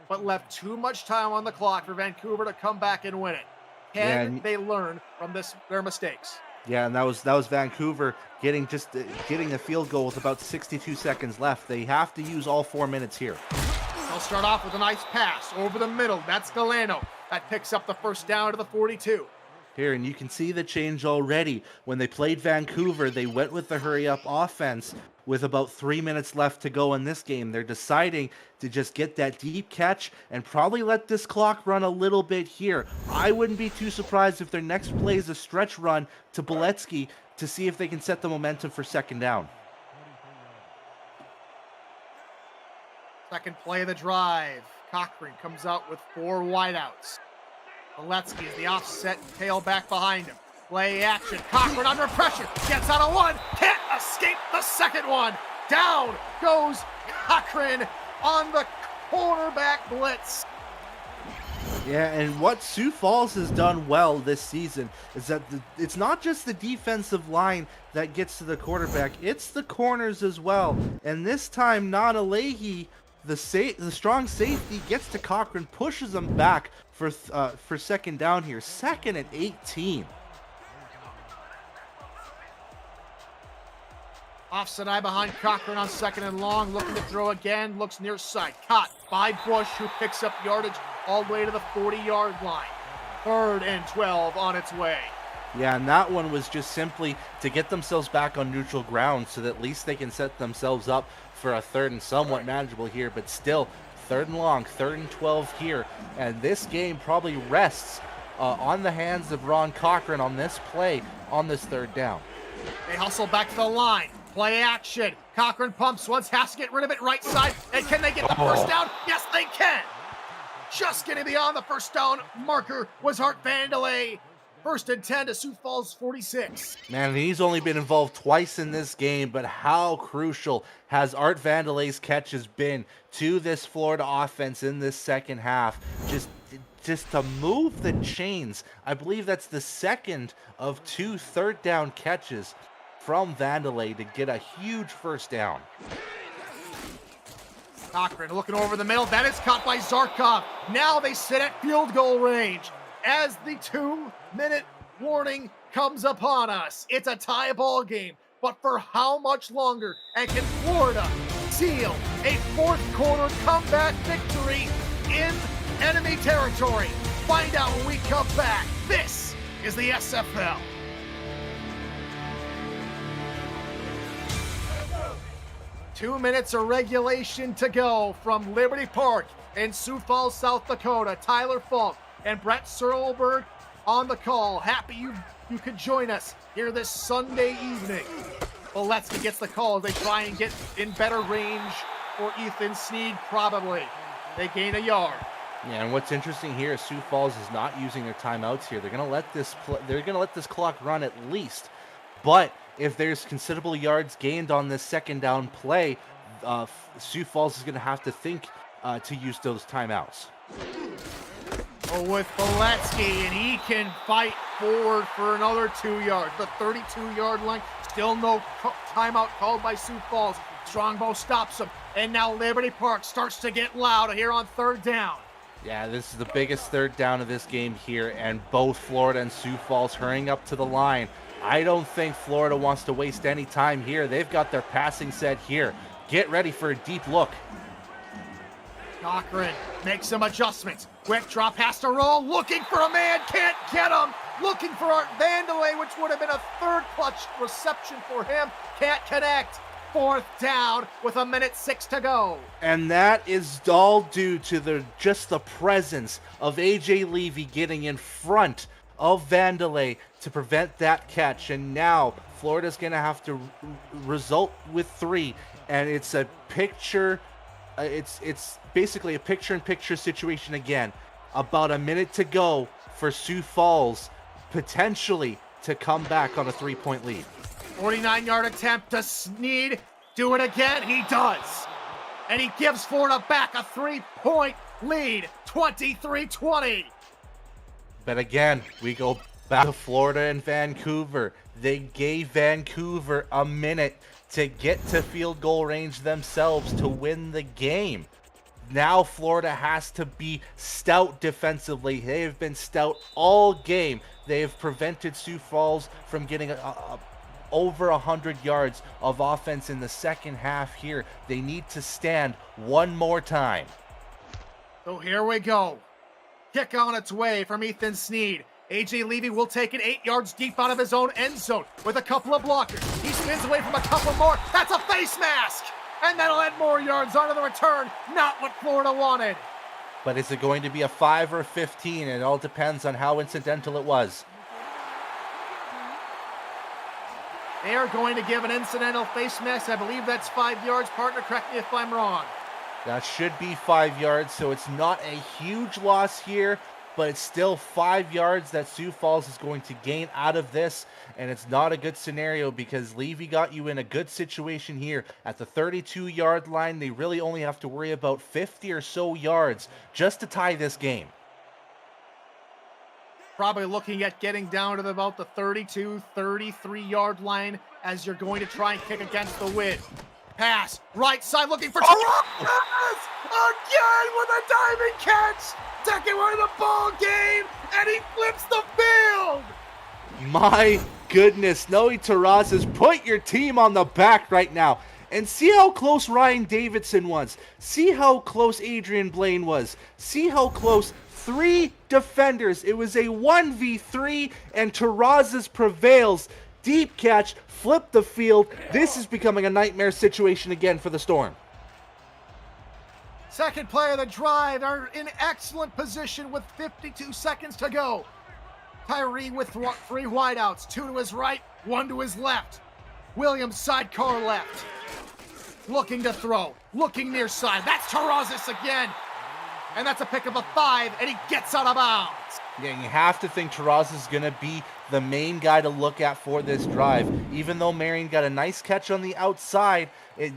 L: but left too much time on the clock for Vancouver to come back and win it. Can they learn from their mistakes?
K: Yeah, and that was Vancouver getting a field goal with about 62 seconds left. They have to use all 4 minutes here.
L: They'll start off with a nice pass over the middle. That's Galeno. That picks up the first down to the 42.
K: Here, and you can see the change already. When they played Vancouver, they went with the hurry-up offense with about 3 minutes left to go in this game. They're deciding to just get that deep catch and probably let this clock run a little bit here. I wouldn't be too surprised if their next play is a stretch run to Beletsky to see if they can set the momentum for second down.
L: Second play of the drive. Cochran comes out with 4 wideouts. Beletsky is the offset tailback behind him. Play action. Cochran under pressure. Gets out of one. Can't escape the second one. Down goes Cochran on the cornerback blitz.
K: Yeah, and what Sioux Falls has done well this season is that it's not just the defensive line that gets to the quarterback, it's the corners as well. And this time, Nanalehi, the strong safety, gets to Cochran, pushes him back for second down here. 2nd and 18.
L: Offset eye behind Cochran on 2nd and long. Looking to throw again. Looks near side. Caught by Bush, who picks up yardage all the way to the 40-yard line. 3rd and 12 on its way.
K: Yeah, and that one was just simply to get themselves back on neutral ground so that at least they can set themselves up for a 3rd and somewhat manageable here, but still 3rd and long, 3rd and 12 here. And this game probably rests on the hands of Ron Cochran on this play, on this 3rd down.
L: They hustle back to the line. Play action. Cochran pumps once, has to get rid of it right side. And can they get the first down? Yes, they can. Just getting beyond the first down marker was Hart Vandelay. 1st and 10 to Sioux Falls 46.
K: Man, he's only been involved twice in this game, but how crucial has Art Vandelay's catches been to this Florida offense in this second half? Just to move the chains. I believe that's the 2nd of 2 3rd down catches from Vandelay to get a huge first down.
L: Cochran looking over the middle. That is caught by Zarkov. Now they sit at field goal range as the 2-minute warning comes upon us. It's a tie ball game, but for how much longer? And can Florida seal a 4th quarter comeback victory in enemy territory? Find out when we come back. This is the SFL. Two minutes of regulation to go from Liberty Park in Sioux Falls, South Dakota. Tyler Falk and Brett Searleberg on the call. Happy you could join us here this Sunday evening. Beletsky gets the call as they try and get in better range for Ethan Sneed, probably. They gain a yard.
K: Yeah, and what's interesting here is Sioux Falls is not using their timeouts here. They're gonna let this clock run at least. But if there's considerable yards gained on this second down play, Sioux Falls is gonna have to think to use those timeouts.
L: Oh, with Beletsky, and he can fight forward for another 2 yards. The 32-yard line, still no timeout called by Sioux Falls. Strongbow stops him, and now Liberty Park starts to get loud here on 3rd down.
K: Yeah, this is the biggest 3rd down of this game here, and both Florida and Sioux Falls hurrying up to the line. I don't think Florida wants to waste any time here. They've got their passing set here. Get ready for a deep look.
L: Cochran makes some adjustments. Quick drop, has to roll, looking for a man, can't get him. Looking for Art Vandelay, which would have been a 3rd clutch reception for him. Can't connect. 4th down with 1:06 to go.
K: And that is all due to the presence of A.J. Levy getting in front of Vandelay to prevent that catch. And now Florida's going to have to result with 3. And it's a picture... It's basically a picture-in-picture situation again. About a minute to go for Sioux Falls potentially to come back on a 3-point lead.
L: 49-yard attempt to Snead. Do it again. He does. And he gives Florida back a 3-point lead, 23-20.
K: But again, we go back to Florida and Vancouver. They gave Vancouver a minute to get to field goal range themselves to win the game. Now Florida has to be stout defensively. They have been stout all game. They have prevented Sioux Falls from getting over 100 yards of offense in the second half here. They need to stand one more time.
L: So here we go. Kick on its way from Ethan Snead. A.J. Levy will take it 8 yards deep out of his own end zone with a couple of blockers. He spins away from a couple more. That's a face mask! And that'll add more yards onto the return. Not what Florida wanted.
K: But is it going to be a 5 or 15? It all depends on how incidental it was.
L: They are going to give an incidental face mask. I believe that's 5 yards. Partner, correct me if I'm wrong.
K: That should be 5 yards, so it's not a huge loss here, but it's still 5 yards that Sioux Falls is going to gain out of this, and it's not a good scenario because Levy got you in a good situation here at the 32-yard line. They really only have to worry about 50 or so yards just to tie this game.
L: Probably looking at getting down to about the 32, 33-yard line as you're going to try and kick against the wind. Pass, right side, looking for Again with a diving catch! Second one of the ball game, and he flips the field!
K: My goodness, Noe Terrazas, put your team on the back right now. And see how close Ryan Davidson was. See how close Adrian Blaine was. See how close 3 defenders. It was a 1v3, and Terrazas prevails. Deep catch, flip the field. This is becoming a nightmare situation again for the Storm.
L: Second play of the drive are in excellent position with 52 seconds to go. Tyree with 3 wideouts, 2 to his right, 1 to his left. Williams sidecar left. Looking to throw, looking near side. That's Terrazas again. And that's a pick of a 5, and he gets out of bounds.
K: Yeah, you have to think Terrazas is going to be the main guy to look at for this drive. Even though Marion got a nice catch on the outside,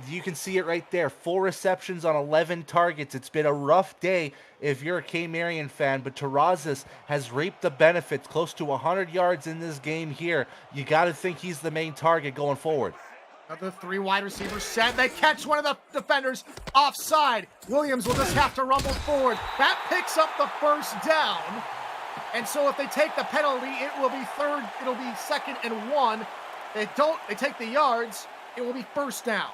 K: you can see it right there. 4 receptions on 11 targets. It's been a rough day if you're a K-Marion fan, but Terrazas has reaped the benefits, close to 100 yards in this game here. You got to think he's the main target going forward.
L: Another 3 wide receivers set. They catch one of the defenders offside. Williams will just have to rumble forward. That picks up the first down. And so if they take the penalty, it will be third. It'll be 2nd and 1. They take the yards, it will be first down.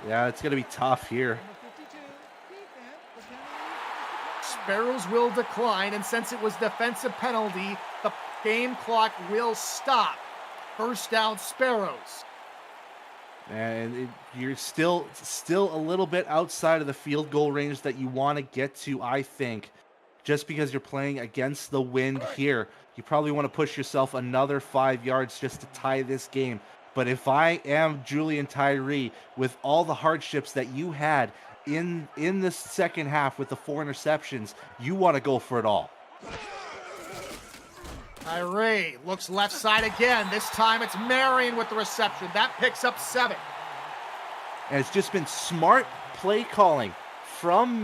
K: Yeah, it's going to be tough here.
L: Sparrows will decline, and since it was defensive penalty, the game clock will stop. First down, Sparrows.
K: And you're still a little bit outside of the field goal range that you want to get to, I think. Just because you're playing against the wind here, you probably want to push yourself another 5 yards just to tie this game. But if I am Julian Tyree, with all the hardships that you had in the second half with the 4 interceptions, you want to go for it all.
L: Tyree looks left side again. This time it's Marion with the reception. That picks up 7.
K: And it's just been smart play calling from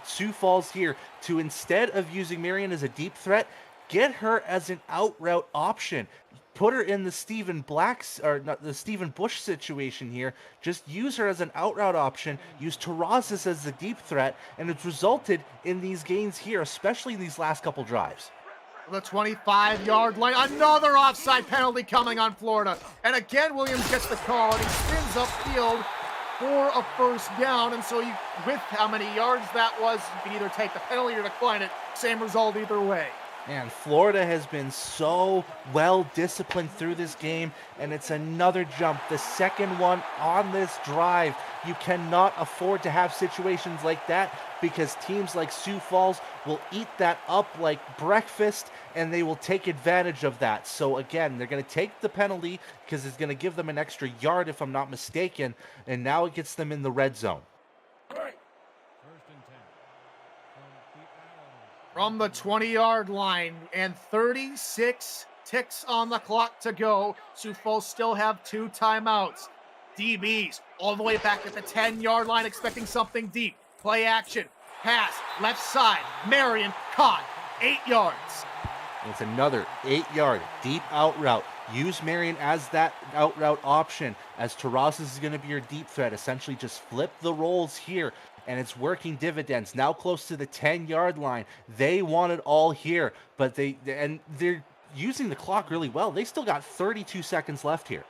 K: Sioux Falls here to, instead of using Marion as a deep threat, get her as an out route option. Put her in the Stephen Bush situation here. Just use her as an out route option. Use Terrazas as the deep threat, and it's resulted in these gains here, especially in these last couple drives.
L: The 25-yard line, another offside penalty coming on Florida. And again, Williams gets the call, and he spins upfield for a first down. And so with how many yards that was, you can either take the penalty or decline it. Same result either way.
K: Man, Florida has been so well disciplined through this game, and it's another jump, the second one on this drive. You cannot afford to have situations like that, because teams like Sioux Falls will eat that up like breakfast, and they will take advantage of that. So again, they're going to take the penalty because it's going to give them an extra yard, if I'm not mistaken, and now it gets them in the red zone.
L: From the 20-yard line, and 36 ticks on the clock to go. Sioux Falls still have 2 timeouts. DBs all the way back at the 10-yard line, expecting something deep. Play action, pass, left side. Marion caught, 8 yards.
K: It's another 8-yard deep out route. Use Marion as that out route option, as Terrazas is going to be your deep threat. Essentially just flip the roles here, and it's working dividends. Now close to the 10-yard line. They want it all here, but they're using the clock really well. They still got 32 seconds left here.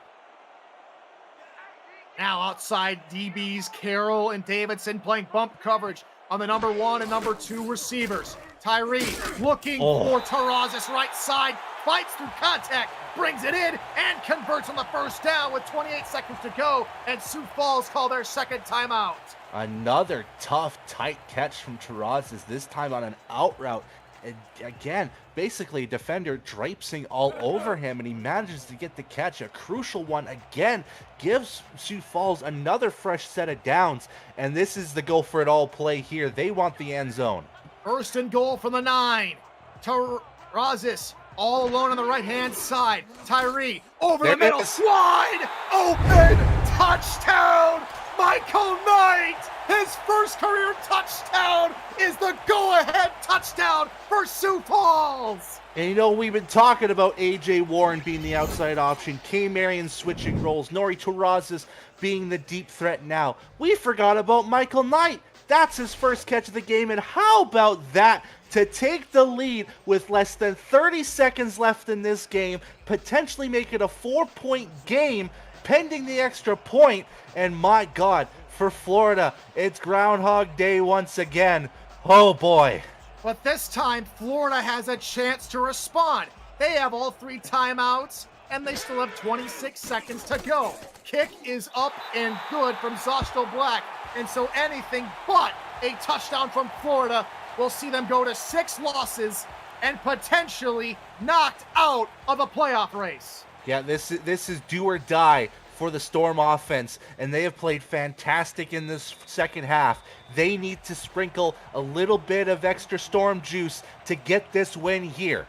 L: Now outside DBs, Carroll and Davidson playing bump coverage on the number 1 and number 2 receivers. Tyree looking for Terrazas right side, fights through contact, brings it in, and converts on the first down with 28 seconds to go, and Sioux Falls call their second timeout.
K: Another tough, tight catch from Terrazas, this time on an out route. And again, basically a defender drapesing all over him, and he manages to get the catch. A crucial one again, gives Sioux Falls another fresh set of downs, and this is the go for it all play here. They want the end zone.
L: First and goal from the 9. Terrazas all alone on the right-hand side. Tyree over the middle, wide open, touchdown! Michael Knight, his first career touchdown, is the go-ahead touchdown for Sioux Falls.
K: And you know, we've been talking about A.J. Warren being the outside option, K. Marion switching roles, Nori Terrazas being the deep threat now. We forgot about Michael Knight. That's his first catch of the game, and how about that? To take the lead with less than 30 seconds left in this game, potentially make it a 4-point game, pending the extra point. And my God, for Florida, it's Groundhog Day once again. Oh boy.
L: But this time, Florida has a chance to respond. They have all 3 timeouts, and they still have 26 seconds to go. Kick is up and good from Zostel Black, and so anything but a touchdown from Florida will see them go to 6 losses and potentially knocked out of a playoff race.
K: Yeah, this is do or die for the Storm offense, and they have played fantastic in this second half. They need to sprinkle a little bit of extra Storm juice to get this win here.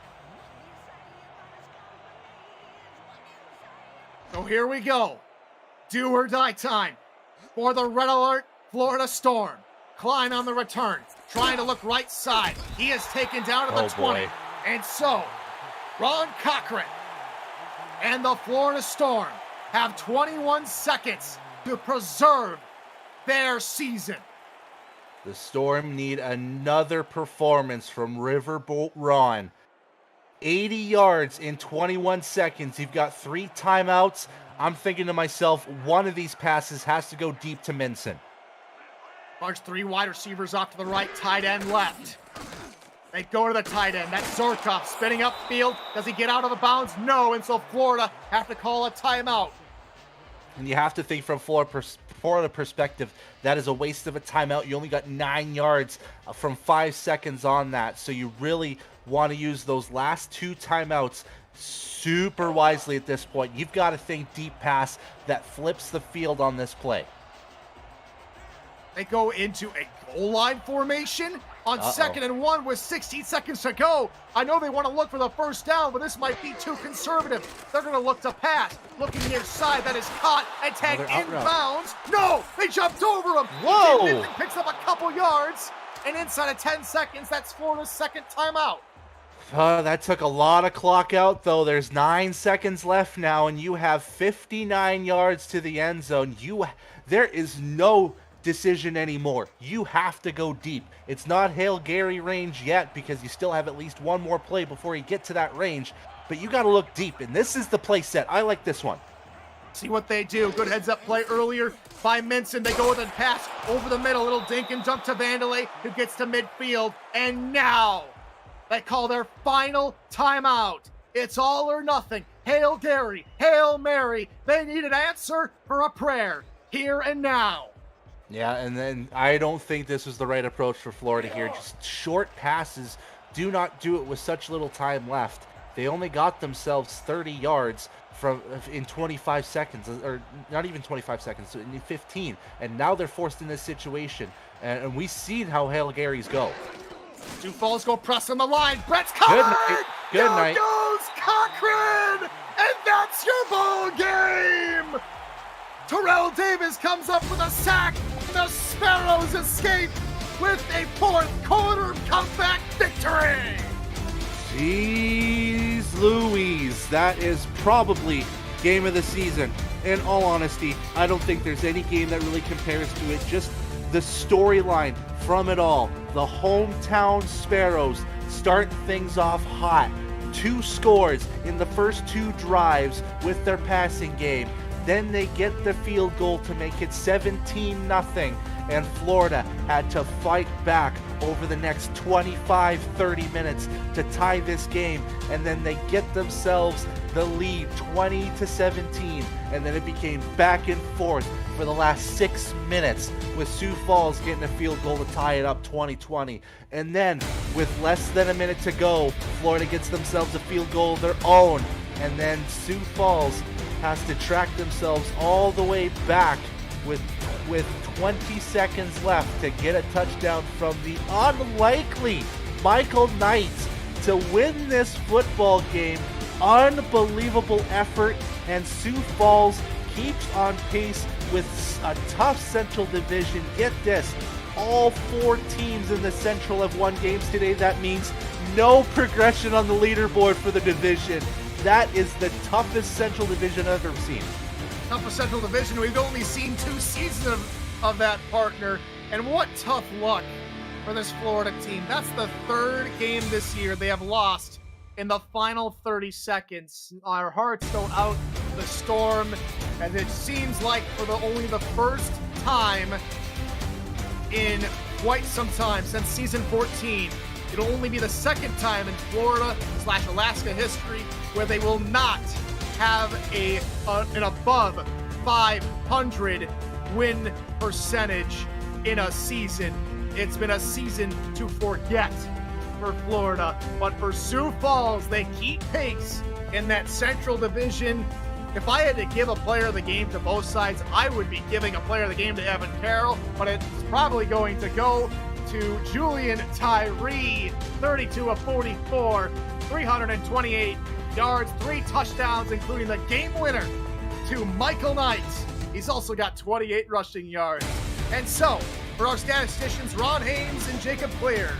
L: So here we go. Do or die time for the Red Alert Florida Storm. Klein on the return, trying to look right side. He is taken down to the 20.
K: Boy.
L: And so, Ron Cochran and the Florida Storm have 21 seconds to preserve their season.
K: The Storm need another performance from Riverboat Ron. 80 yards in 21 seconds. You've got 3 timeouts. I'm thinking to myself, one of these passes has to go deep to Minson.
L: Large 3 wide receivers off to the right, tight end left. They go to the tight end. That's Zorkov spinning upfield. Does he get out of the bounds? No, and so Florida have to call a timeout.
K: And you have to think from Florida perspective, that is a waste of a timeout. You only got 9 yards from 5 seconds on that. So you really want to use those last 2 timeouts super wisely at this point. You've got to think deep pass that flips the field on this play.
L: They go into a goal line formation on 2nd and 1 with 16 seconds to go. I know they want to look for the first down, but this might be too conservative. They're going to look to pass. Looking near side, that is caught and tagged inbounds. No, they jumped over him.
K: Whoa!
L: He picks up a couple yards, and inside of 10 seconds, that's Florida's second timeout.
K: That took a lot of clock out, though. There's 9 seconds left now, and you have 59 yards to the end zone. There is no decision anymore. You have to go deep. It's not Hail Gary range yet because you still have at least one more play before you get to that range, but you got to look deep, and this is the play set. I like this one.
L: See what they do. Good heads-up play earlier by Minson. They go with a pass over the middle. Little dink and dunk to Vandalay, who gets to midfield, and now they call their final timeout. It's all or nothing. Hail Gary, Hail Mary. They need an answer for a prayer here and now.
K: Yeah, and then I don't think this was the right approach for Florida here. Just short passes. Do not do it with such little time left. They only got themselves 30 yards in 25 seconds, or not even 25 seconds, so in 15. And now they're forced in this situation. And we've seen how Hail Garys go.
L: Sioux Falls go press on the line. Brett's covered.
K: Good night.
L: Goes Cochran! And that's your ball game! Terrell Davis comes up with a sack. The Sparrows escape with a fourth quarter comeback victory!
K: Jeez Louise, that is probably game of the season. In all honesty, I don't think there's any game that really compares to it. Just the storyline from it all. The hometown Sparrows start things off hot. 2 scores in the first 2 drives with their passing game. Then they get the field goal to make it 17-0. And Florida had to fight back over the next 25-30 minutes to tie this game, and then they get themselves the lead 20-17, and then it became back and forth for the last 6 minutes with Sioux Falls getting a field goal to tie it up 20-20. And then with less than a minute to go, Florida gets themselves a field goal of their own, and then Sioux Falls has to track themselves all the way back with 20 seconds left to get a touchdown from the unlikely Michael Knight to win this football game. Unbelievable effort, and Sioux Falls keeps on pace with a tough Central Division. Get this, all 4 teams in the Central have won games today. That means no progression on the leaderboard for the division. That is the toughest Central Division I've ever seen.
L: Toughest Central Division. We've only seen 2 seasons of that, partner. And what tough luck for this Florida team. That's the 3rd game this year they have lost in the final 30 seconds. Our hearts go out the Storm, as it seems like for only the first time in quite some time, since season 14, it'll only be the 2nd time in Florida/Alaska history where they will not have an above 500 win percentage in a season. It's been a season to forget for Florida, but for Sioux Falls, they keep pace in that Central Division. If I had to give a player of the game to both sides, I would be giving a player of the game to Evan Carroll, but it's probably going to go to Julian Tyree, 32 of 44, 328 yards, 3 touchdowns, including the game winner to Michael Knight. He's also got 28 rushing yards. And so, for our statisticians, Ron Haynes and Jacob Clear,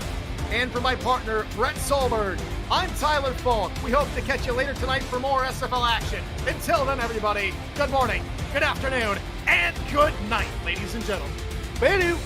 L: and for my partner, Brett Solberg, I'm Tyler Falk. We hope to catch you later tonight for more SFL action. Until then, everybody, good morning, good afternoon, and good night, ladies and gentlemen.
K: Bye.